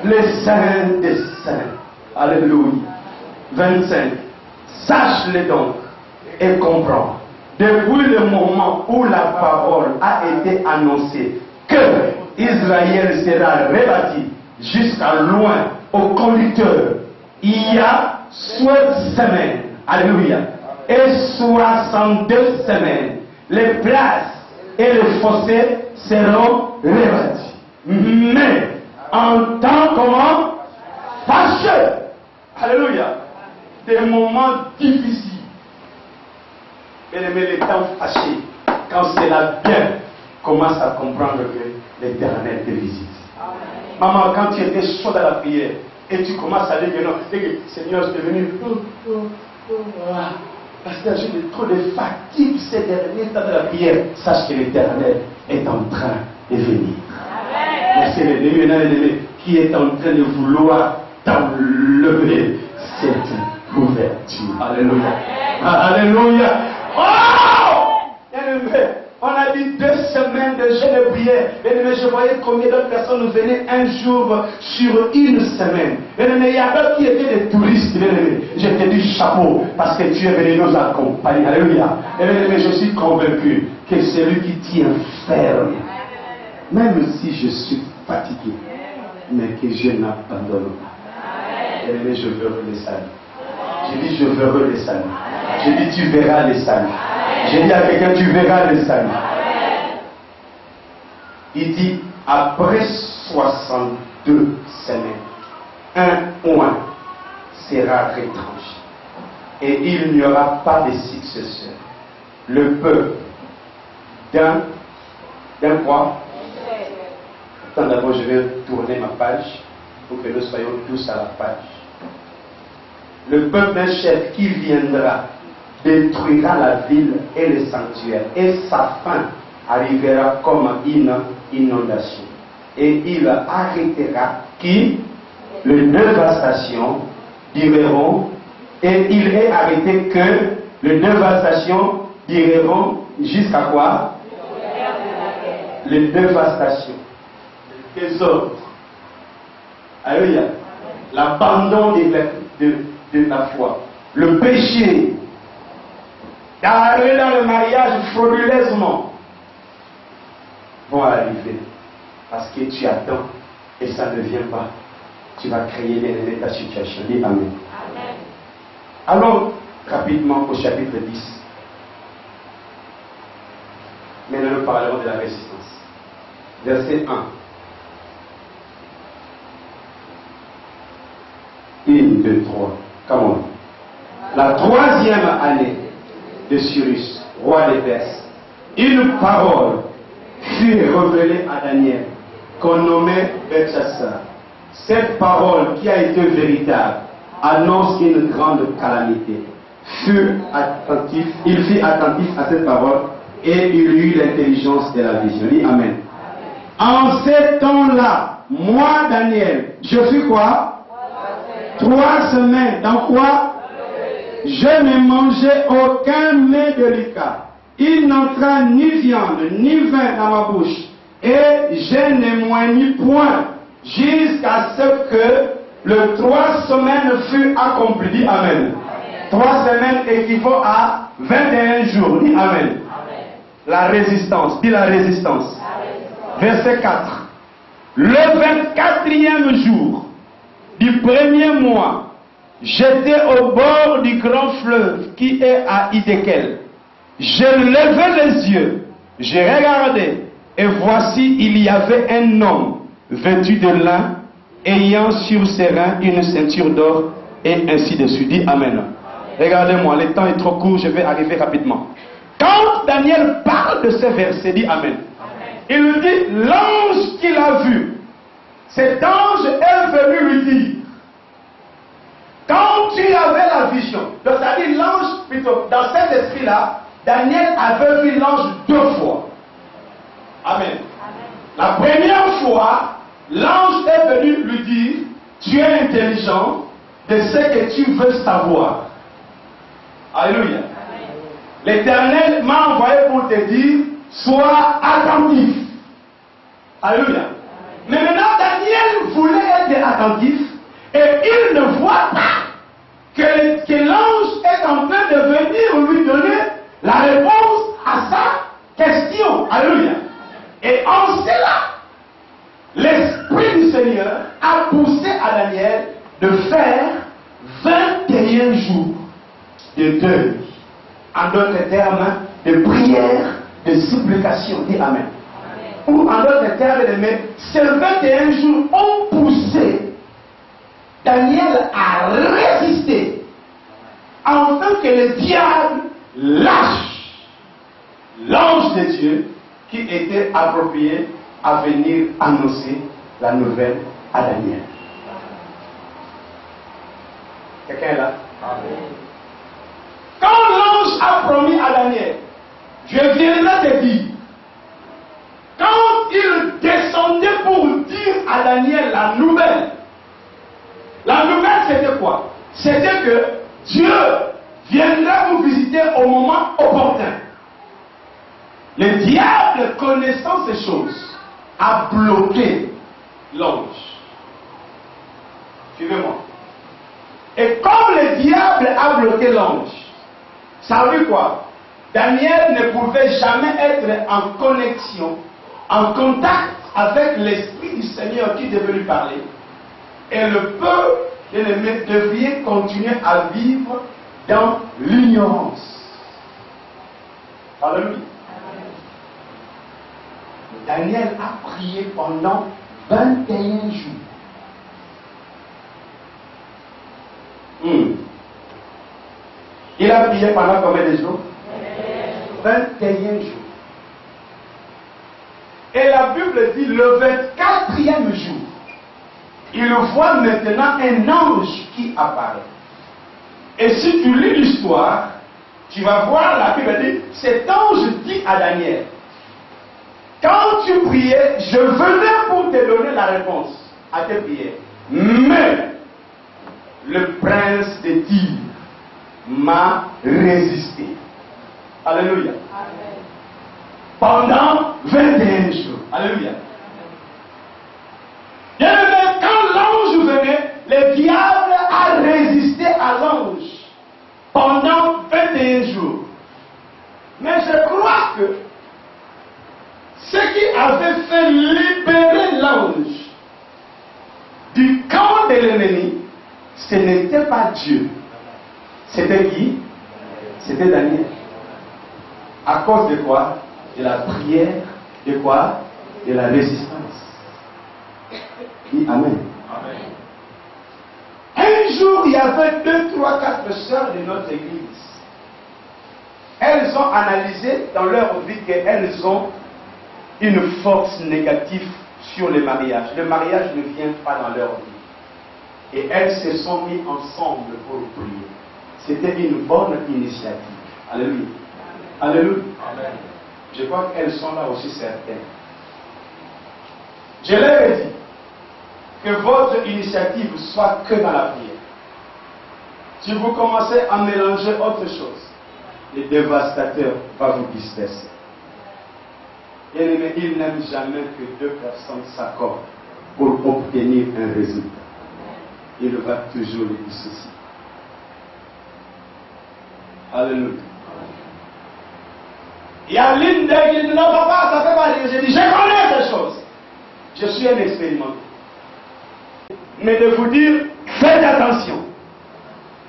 Les saints des saints. Alléluia. 25. Sache-le donc, et comprends. Depuis le moment où la parole a été annoncée que Israël sera rebâti jusqu'à loin au conducteur, il y a 60 semaines, alléluia, et 62 semaines, les places et les fossés seront rebâtis. Mais en temps comment? Fâcheux, alléluia, des moments difficiles. Bien-aimé, les temps fâchés, quand c'est là bien, commence à comprendre que l'Éternel te visite. Maman, quand tu étais chaud dans la prière, et tu commences à dire que non, Seigneur, je suis venu. Parce que j'ai trop de fatigue ces derniers temps de la prière. Sache que l'Éternel est en train de venir. C'est l'ennemi qui est en train de vouloir t'enlever cette ouverture. Alléluia. Alléluia. Oh! On a dit 2 semaines de jeûne et prière. Bien-aimé, je voyais combien d'autres personnes nous venaient un jour sur une semaine. Bien-aimé, il y a d'autres qui étaient des touristes. Bien-aimé, je te dis chapeau parce que tu es venu nous accompagner. Alléluia. Bien-aimé, je suis convaincu que celui qui tient ferme, même si je suis fatigué, mais que je n'abandonne pas. Bien-aimé, je veux le salut. J'ai dit, je veux le salut. J'ai dit, tu verras le salut. J'ai dit à quelqu'un, tu verras le salut. Il dit, après 62 semaines, un point sera retranché. Et il n'y aura pas de successeur. Le peuple d'un quoi? Attends, d'abord, je vais tourner ma page pour que nous soyons tous à la page. Le peuple d'un chef qui viendra détruira la ville et le sanctuaire, et sa fin arrivera comme une inondation. Et il arrêtera qui? Les dévastations dureront, et il est arrêté que les dévastations dureront jusqu'à quoi? Les dévastations, les désordres. Alléluia. L'abandon de la foi, le péché, d'arriver dans le mariage frauduleusement, vont arriver. Parce que tu attends et ça ne vient pas. Tu vas créer l'ennemi de ta situation. Dis Amen. Amen. Allons rapidement au chapitre 10. Maintenant nous parlerons de la résistance. Verset 1. 1, 2, 3. Comment? La 3e année de Cyrus, roi des Perses, une parole fut révélée à Daniel, qu'on nommait Belchassar. Cette parole, qui a été véritable, annonce une grande calamité. Il fut attentif à cette parole et il eut l'intelligence de la vision. Dis Amen. En ces temps-là, moi, Daniel, je fus quoi? 3 semaines. Dans quoi? Je ne mangeais aucun mets délicat. Il n'entra ni viande, ni vin dans ma bouche. Et je ne moignis point jusqu'à ce que le 3 semaines fut accompli. Dis Amen. 3 semaines équivaut à 21 jours. Dis Amen. La résistance. Dis la résistance. Verset 4. Le 24e jour du premier mois, j'étais au bord du grand fleuve qui est à Hiddekel. Je levai les yeux, j'ai regardé, et voici il y avait un homme vêtu de lin, ayant sur ses reins une ceinture d'or, et ainsi de suite. Dis Amen. Regardez-moi, le temps est trop court, je vais arriver rapidement. Quand Daniel parle de ces versets, dit Amen. Il lui dit, l'ange qu'il a vu, cet ange est venu lui dire, quand tu avais la vision, donc ça dit l'ange, plutôt, dans cet esprit-là, Daniel avait vu l'ange 2 fois. Amen. La première fois, l'ange est venu lui dire, tu es intelligent de ce que tu veux savoir. Alléluia. L'Éternel m'a envoyé pour te dire, sois attentif. Alléluia. Mais maintenant, Daniel voulait être attentif et il ne voit pas que l'ange est en train de venir pour lui donner la réponse à sa question. Alléluia. Et en cela, l'Esprit du Seigneur a poussé à Daniel de faire 21 jours de deuil. En d'autres termes, de prière, de supplication. Dis Amen. Ou en d'autres termes, ces 21 jours ont poussé Daniel à résister afin que le diable lâche l'ange de Dieu qui était approprié à venir annoncer la nouvelle à Daniel. Quelqu'un est là? Quand l'ange a promis à Daniel, je viendrai te dire, quand il descendait pour dire à Daniel la nouvelle c'était quoi? C'était que Dieu viendra vous visiter au moment opportun. Le diable, connaissant ces choses, a bloqué l'ange. Suivez-moi. Et comme le diable a bloqué l'ange, ça veut dire quoi? Daniel ne pouvait jamais être en connexion, en contact avec l'Esprit du Seigneur qui devait lui parler. Et le peuple devait continuer à vivre dans l'ignorance. Alléluia. Daniel a prié pendant 21 jours. Il a prié pendant combien de jours? 21 jours. Et la Bible dit le 24e jour, il voit maintenant un ange qui apparaît. Et si tu lis l'histoire, tu vas voir la Bible dit, cet ange dit à Daniel, quand tu priais, je venais pour te donner la réponse à tes prières. Mais le prince de Tyr m'a résisté. Alléluia. Amen. Pendant 21 jours. Alléluia. Bien, quand l'ange venait, le diable a résisté à l'ange pendant 21 jours. Mais je crois que ce qui avait fait libérer l'ange du camp de l'ennemi, ce n'était pas Dieu. C'était qui? C'était Daniel. À cause de quoi? De la prière, de quoi? De la résistance. Dis Amen. Amen. Un jour, il y avait 2, 3, 4 sœurs de notre église. Elles ont analysé dans leur vie qu'elles ont une force négative sur le mariage. Le mariage ne vient pas dans leur vie. Et elles se sont mises ensemble pour prier. C'était une bonne initiative. Alléluia. Alléluia. Amen. Je crois qu'elles sont là aussi certaines. Je leur ai dit que votre initiative soit que dans la prière. Si vous commencez à mélanger autre chose, le dévastateur va vous disperser. Bien-aimé, il n'aime jamais que 2 personnes s'accordent pour obtenir un résultat. Il va toujours les dissocier. Alléluia. Il y a l'une d'elles qui dit non, papa, ça fait pas. J'ai dit, je connais ces choses. Je suis un expérimenté. Mais de vous dire, faites attention.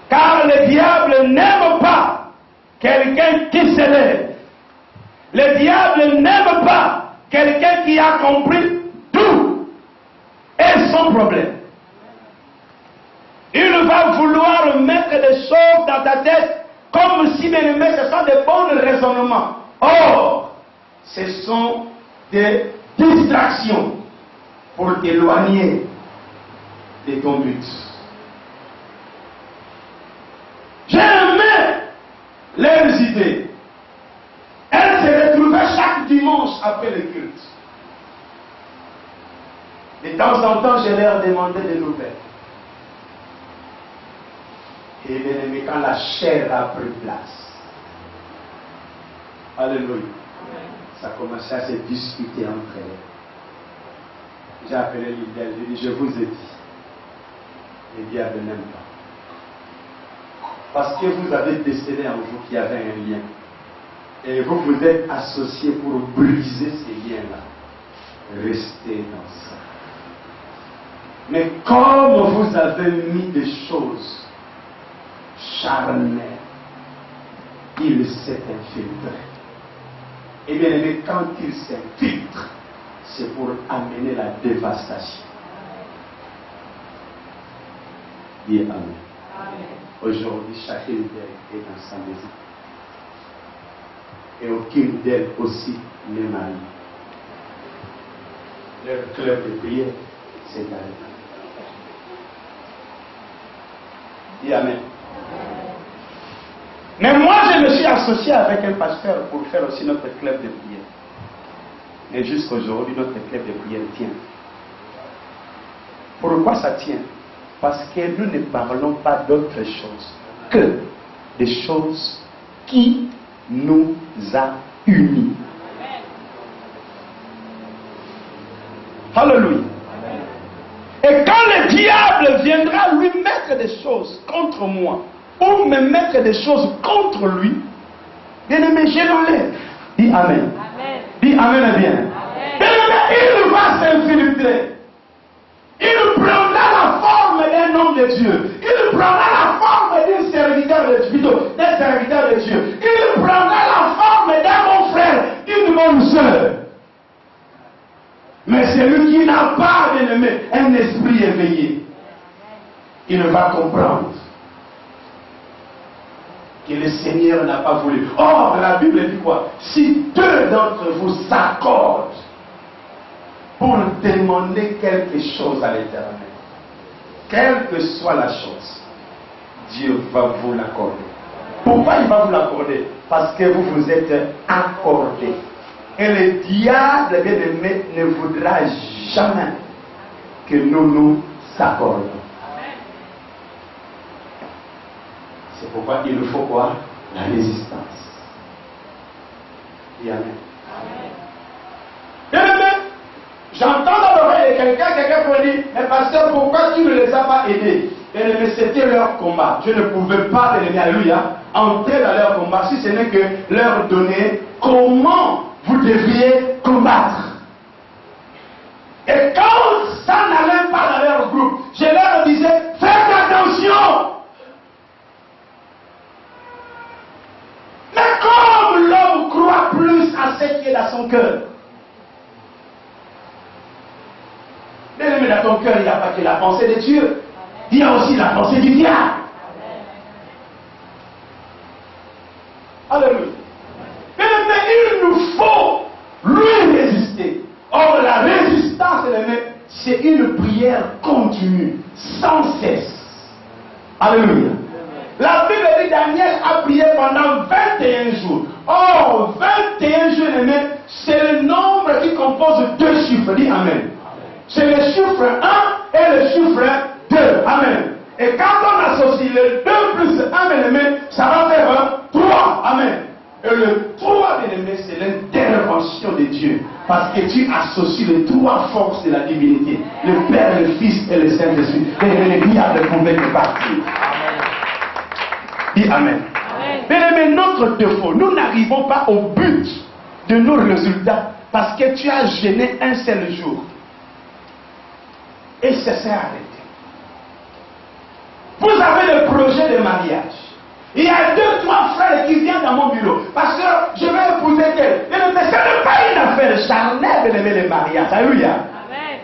Car le diable n'aime pas quelqu'un qui s'élève. Le diable n'aime pas quelqu'un qui a compris tout et son problème. Il va vouloir mettre des choses dans ta tête comme si, bien aimé, ce sont des bons raisonnements. Or, ce sont des distractions pour t'éloigner de ton but. J'ai aimé leurs idées. Elles se retrouvaient chaque dimanche après le culte. De temps en temps, je leur demandais des nouvelles. Et bien aimé, quand la chair a pris place, alléluia, ça commençait à se discuter entre elles. J'ai appelé l'idée, j'ai dit, je vous ai dit, le diable n'aime pas. Parce que vous avez décelé un jour qu'il y avait un lien. Et vous vous êtes associés pour briser ces liens-là. Restez dans ça. Mais comme vous avez mis des choses charnelles, il s'est infiltré. Et bien aimé, quand il s'infiltre, c'est pour amener la dévastation. Dis Amen. Amen. Aujourd'hui, chacune d'elles est dans sa maison. Et aucune d'elles aussi n'est mariée. Leur club de prière, c'est arrêté. Dis Amen. Mais moi, je me suis associé avec un pasteur pour faire aussi notre club de prière. Et jusqu'aujourd'hui, notre club de prière tient. Pourquoi ça tient? Parce que nous ne parlons pas d'autre chose que des choses qui nous a unis. Alléluia. Et quand le diable viendra lui mettre des choses contre moi, ou me mettre des choses contre lui, bien aimé, je l'enlève. Dis Amen. Amen. Dis Amen bien. Bien aimé, il va s'infiltrer. Il prendra la forme d'un homme de Dieu. Il prendra la forme d'un serviteur de Dieu. Il prendra la forme d'un bon frère, d'une bonne soeur. Mais celui qui n'a pas, bien aimé, un esprit éveillé, il va comprendre que le Seigneur n'a pas voulu. Or, la Bible dit quoi? Si deux d'entre vous s'accordent pour demander quelque chose à l'Éternel, quelle que soit la chose, Dieu va vous l'accorder. Pourquoi il va vous l'accorder? Parce que vous vous êtes accordés. Et le diable, bien aimé, ne voudra jamais que nous nous accordions. C'est pourquoi il nous faut quoi? La résistance. Et Amen. Bien aimé, j'entends dans l'oreille de quelqu'un peut dire, mais pasteur, pourquoi tu ne les as pas aidés? Bien aimé, c'était leur combat. Je ne pouvais pas, bien aimé, alléluia, entrer dans leur combat si ce n'est que leur donner comment vous deviez combattre. Et quand ça n'allait pas dans leur groupe, je leur disais, faites attention. Mais comme l'homme croit plus à ce qui est dans son cœur, bien aimé, dans ton cœur, il n'y a pas que la pensée de Dieu, il y a aussi la pensée du diable. Alléluia. Bien aimé, il nous faut lui résister. Or, la résistance, c'est une prière continue, sans cesse. Alléluia. La Bible dit Daniel a prié pendant 21 jours. Or, 21 jours, c'est le nombre qui compose deux chiffres. Dis Amen. C'est le chiffre 1 et le chiffre 2. Amen. Et quand on associe le 2 plus 1, ça va faire 3. Amen. Et le 3, c'est l'intervention de Dieu. Parce que tu associes les trois forces de la divinité. Le Père, le Fils et le Saint-Esprit. Et le diable ne pouvait que partir. Dis Amen. Mais notre défaut, nous n'arrivons pas au but de nos résultats parce que tu as gêné un seul jour. Et ça s'est arrêté. Vous avez le projet de mariage. Il y a 2-3 frères qui viennent dans mon bureau parce que je vais épouser qu'elle. Mais ce n'est pas une affaire charnelle de le mariage. Alléluia.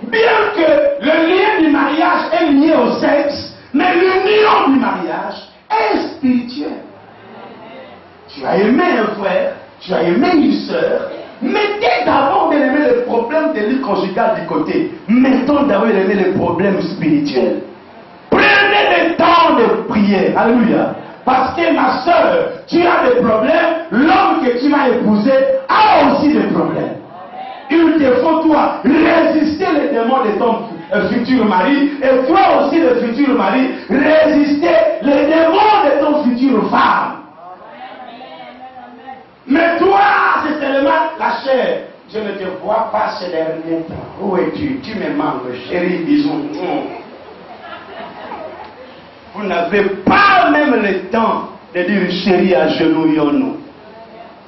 Bien que le lien du mariage est lié au sexe, mais l'union du mariage est spirituelle. Tu as aimé un frère, tu as aimé une soeur. Mettez d'abord bien aimé le problème de vie conjugale du côté. Mettons d'abord bien aimé le problème spirituel. Prenez le temps de prier. Alléluia. Parce que ma soeur, tu as des problèmes, l'homme que tu m'as épousé a aussi des problèmes. Il te faut toi résister les démons de ton futur mari, et toi aussi le futur mari, résister les démons de ton futur femme. Mais toi, c'est seulement la chair. Je ne te vois pas ces derniers temps. Où es-tu? Tu me manques, chérie, bisous. Vous n'avez pas même le temps de dire chérie, agenouillons-nous.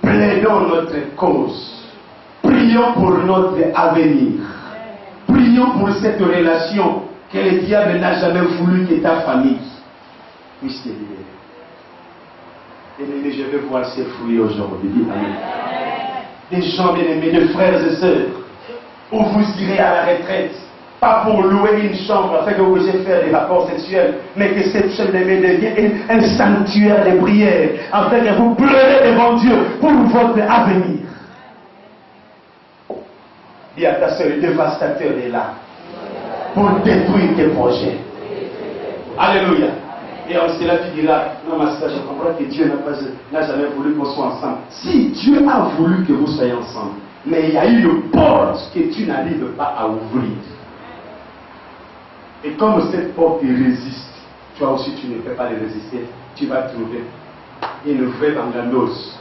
Plaidons notre cause. Prions pour notre avenir. Prions pour cette relation que le diable n'a jamais voulu que ta famille puisse te libérer. Bien-aimés, je veux voir ces fruits aujourd'hui. Amen. Des gens bien-aimés, des frères et sœurs, où vous irez à la retraite, pas pour louer une chambre afin que vous puissiez faire des rapports sexuels, mais que cette chambre devienne un sanctuaire de prière, afin que vous pleurez devant Dieu pour votre avenir. Dis à ta sœur, le dévastateur est là pour détruire tes projets. Alléluia. Et en cela tu diras, non ma soeur, je comprends que Dieu n'a jamais voulu qu'on soit ensemble. Si Dieu a voulu que vous soyez ensemble, mais il y a eu une porte que tu n'arrives pas à ouvrir. Et comme cette porte résiste, toi aussi tu ne peux pas le résister, tu vas trouver une vraie banganos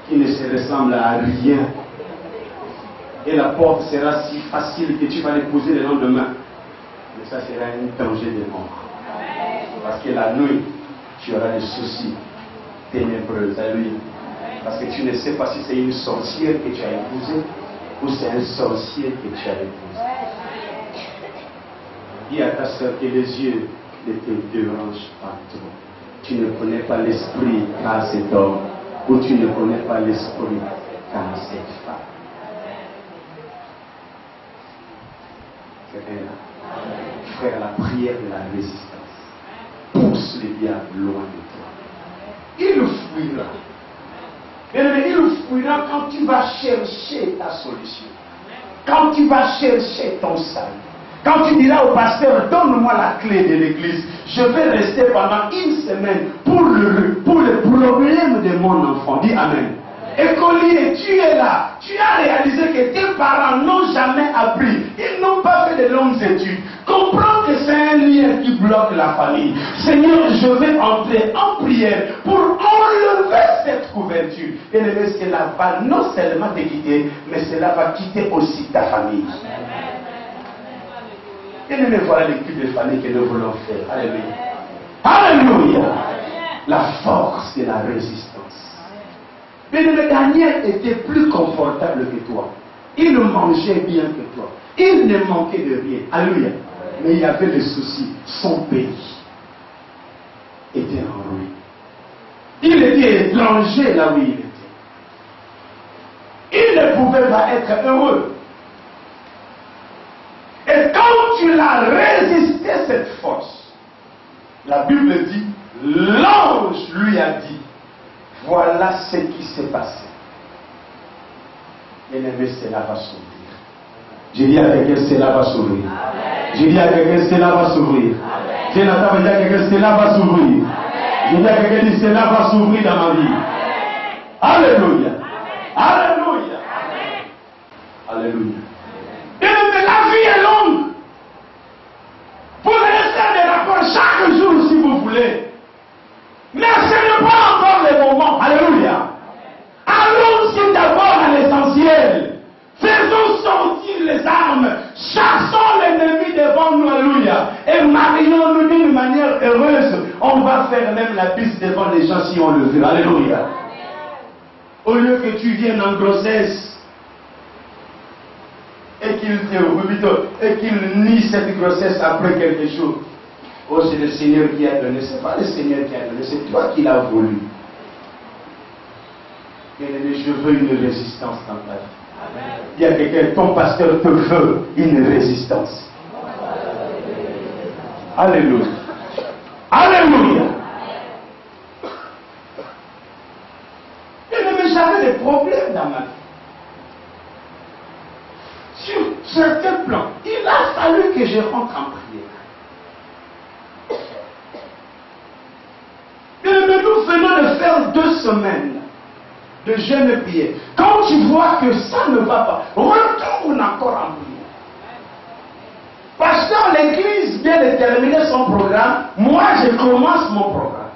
qui ne se ressemble à rien. Et la porte sera si facile que tu vas l'épouser le lendemain. Mais ça sera un danger de mort. Parce que la nuit, tu auras des soucis ténébreux. Alléluia. Parce que tu ne sais pas si c'est une sorcière que tu as épousée ou c'est un sorcier que tu as épousé. Dis à ta soeur que les yeux ne te dérangent pas trop. Tu ne connais pas l'esprit qu'a cet homme ou tu ne connais pas l'esprit qu'a cette femme. C'est bien là. Frère, la prière de la résistance pousse le diable loin de toi. Il fuira. Il fuira quand tu vas chercher ta solution. Quand tu vas chercher ton salut. Quand tu diras au pasteur, donne-moi la clé de l'église. Je vais rester pendant une semaine pour le problème de mon enfant. Dis Amen. Écolier, tu es là. Tu as réalisé que tes parents n'ont jamais appris. Ils n'ont pas fait de longues études. Comprends que c'est un lien qui bloque la famille. Seigneur, je vais entrer en prière pour enlever cette couverture. Et cela va non seulement te quitter, mais cela va quitter aussi ta famille. Et nous voilà l'équipe de famille que nous voulons faire. Alléluia. Alléluia. La force de la résistance. Mais le Daniel était plus confortable que toi. Il mangeait bien que toi. Il ne manquait de rien. Alléluia. Mais il y avait des soucis. Son pays était en ruine. Il était étranger là où il était. Il ne pouvait pas être heureux. Et quand tu l'as résisté cette force, la Bible dit, l'ange lui a dit, voilà ce qui s'est passé. Bien-aimé, cela va s'ouvrir. Je dis à quelqu'un, cela va s'ouvrir. Je dis à quelqu'un, cela va s'ouvrir. Je dis à quelqu'un, cela va s'ouvrir. Je dis à quelqu'un, cela va s'ouvrir dans ma vie. Alléluia. Alléluia. Alléluia. Bien-aimé, la vie est longue. Vous allez faire des rapports chaque jour si vous voulez. Mais ce n'est pas encore le moment. Alléluia. Allons-y d'abord à l'essentiel. Faisons sortir les armes. Chassons l'ennemi devant nous. Alléluia. Et marions-nous d'une manière heureuse. On va faire même la piste devant les gens si on le veut. Alléluia. Au lieu que tu viennes en grossesse et qu'il nie cette grossesse après quelques jours. Oh, c'est le Seigneur qui a donné. Ce n'est pas le Seigneur qui a donné, c'est toi qui l'as voulu. Bien-aimé, je veux une résistance dans ta vie. Il y a quelqu'un, ton pasteur te veut une résistance. Alléluia. Alléluia. Bien-aimé, j'avais des problèmes dans ma vie. Sur certains plans, il a fallu que je rentre en prière. Mais nous venons de faire 2 semaines de jeûne et prière. Quand tu vois que ça ne va pas, retourne encore en prière. Parce que l'église vient de terminer son programme, moi je commence mon programme.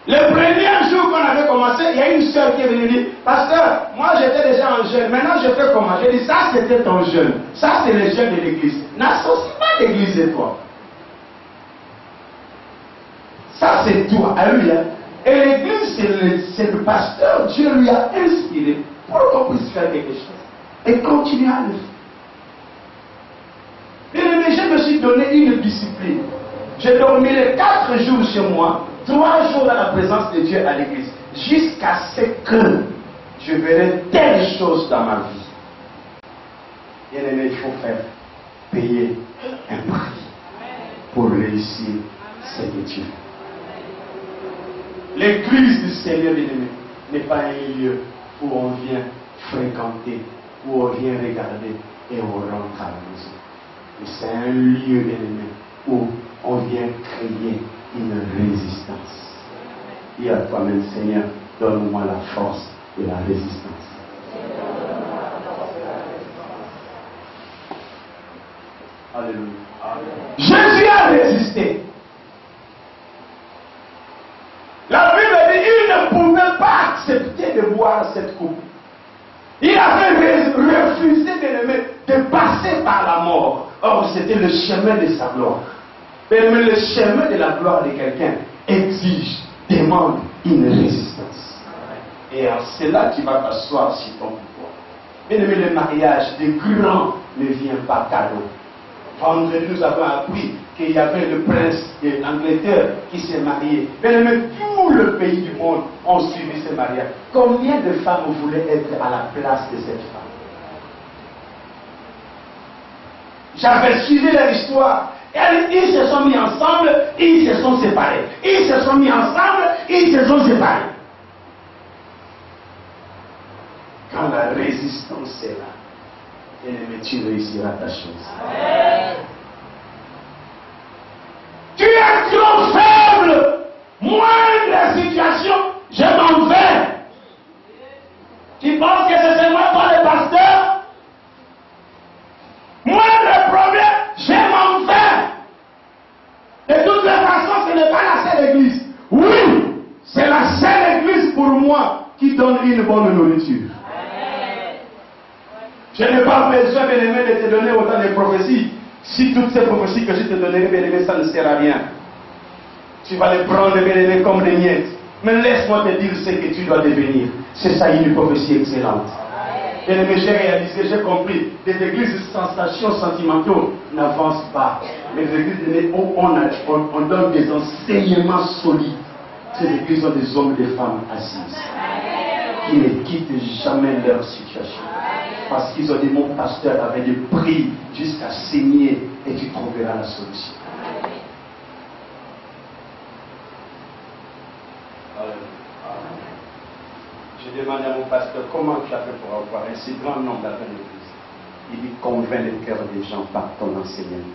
Le premier jour qu'on avait commencé, il y a une soeur qui est venue dire, pasteur, moi j'étais déjà en jeûne, maintenant je fais comment? Je dis, ça c'était ton jeûne, ça c'est le jeûne de l'église. N'associe pas l'église et toi. Ça c'est toi, alléluia. Et l'église c'est le pasteur, Dieu lui a inspiré pour qu'on puisse faire quelque chose. Et continuer à le faire. Et je me suis donné une discipline. J'ai dormi les 4 jours chez moi, 3 jours dans la présence de Dieu à l'église, jusqu'à ce que je verrai telle chose dans ma vie. Bien aimé, il faut faire payer un prix pour réussir cette étude. L'église du Seigneur, bien aimé, n'est pas un lieu où on vient fréquenter, où on vient regarder et on rentre à la maison. Mais c'est un lieu, bien aimé, où on vient créer une résistance. Dis à toi-même, Seigneur, donne-moi la force de la résistance. Alléluia. Jésus a résisté. La Bible dit qu'il ne pouvait pas accepter de boire cette coupe. Il avait refusé de passer par la mort. Or, c'était le chemin de sa gloire. Mais le chemin de la gloire de quelqu'un exige, demande une résistance. Et en cela, tu vas t'asseoir sur ton pouvoir. Bien aimé, le mariage des grands ne vient pas cadeau. Vendredi, nous avons appris qu'il y avait le prince d'Angleterre qui s'est marié. Bien aimé, tout le pays du monde ont suivi ce mariage. Combien de femmes voulaient être à la place de cette femme? J'avais suivi leur histoire. Ils se sont mis ensemble, ils se sont séparés. Ils se sont mis ensemble, ils se sont séparés. Quand la résistance est là, bien-aimé, tu réussiras ta chose. Amen. Tu es trop faible. Moindre situation, je m'en vais. Tu penses que c'est seulement toi le pasteur? Moindre problème, je m'en vais. De toutes les façons, ce n'est pas la seule église. Oui, c'est la seule église pour moi qui donne une bonne nourriture. Je n'ai pas besoin, bien-aimé, de te donner autant de prophéties. Si toutes ces prophéties que je te donnerai, bien-aimé, ça ne sert à rien. Tu vas les prendre, bien-aimé, comme des miettes. Mais laisse-moi te dire ce que tu dois devenir. C'est ça une prophétie excellente. Bien-aimé, j'ai réalisé, j'ai compris. Des églises sensations sentimentaux n'avancent pas. Mais les églises où on donne des enseignements solides. Ces églises ont des hommes et des femmes assises qui ne quittent jamais leur situation. Parce qu'ils ont dit, mon pasteur avait des prix jusqu'à saigner et tu trouveras la solution. Je demandé à mon pasteur, comment tu as fait pour avoir un si grand nombre d'appels d'église? Il dit, convainc le cœur des gens par ton enseignement.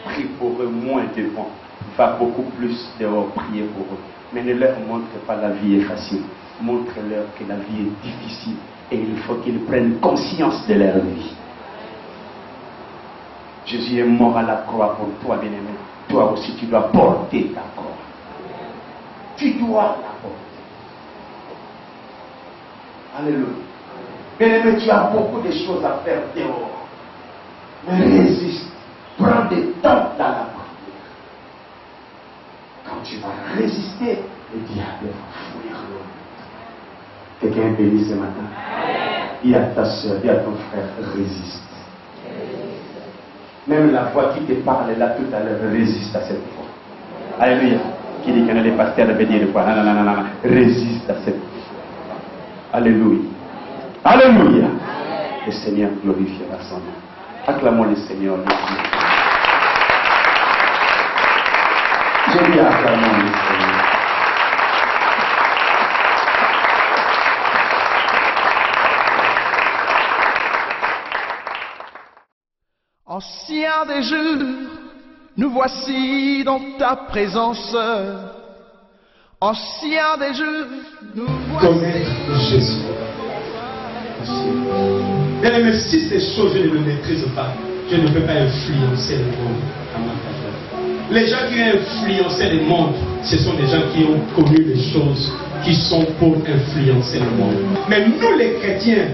Prie pour eux moins devant. Va beaucoup plus dehors prier pour eux. Mais ne leur montre pas la vie est facile. Montre-leur que la vie est difficile. Et il faut qu'ils prennent conscience de leur vie. Jésus est mort à la croix pour toi, bien-aimé. Toi aussi, tu dois porter ta croix. Tu dois la porter. Alléluia. Bien-aimé, tu as beaucoup de choses à faire dehors. Mais résiste. Prends du temps dans la prière. Quand tu vas résister, le diable va fuir. Quelqu'un béni ce matin. Dis à ta soeur, dis à ton frère, résiste. Même la voix qui te parle là tout à l'heure, résiste à cette voix. Alléluia. Qui dit qu'il y a des pasteurs de dire quoi? Non. Résiste à cette voix. Alléluia. Alléluia. Le Seigneur glorifiera son nom. Acclamons le Seigneur. Je dis acclamons le Seigneur. Ancien des jours, nous voici dans ta présence. Ancien des jours, nous voici. Jésus. Bien aimé, si ces choses je ne les maîtrise pas, je ne peux pas influencer le monde à ma faveur. Les gens qui ont influencé le monde, ce sont des gens qui ont connu les choses qui sont pour influencer le monde. Mais nous les chrétiens,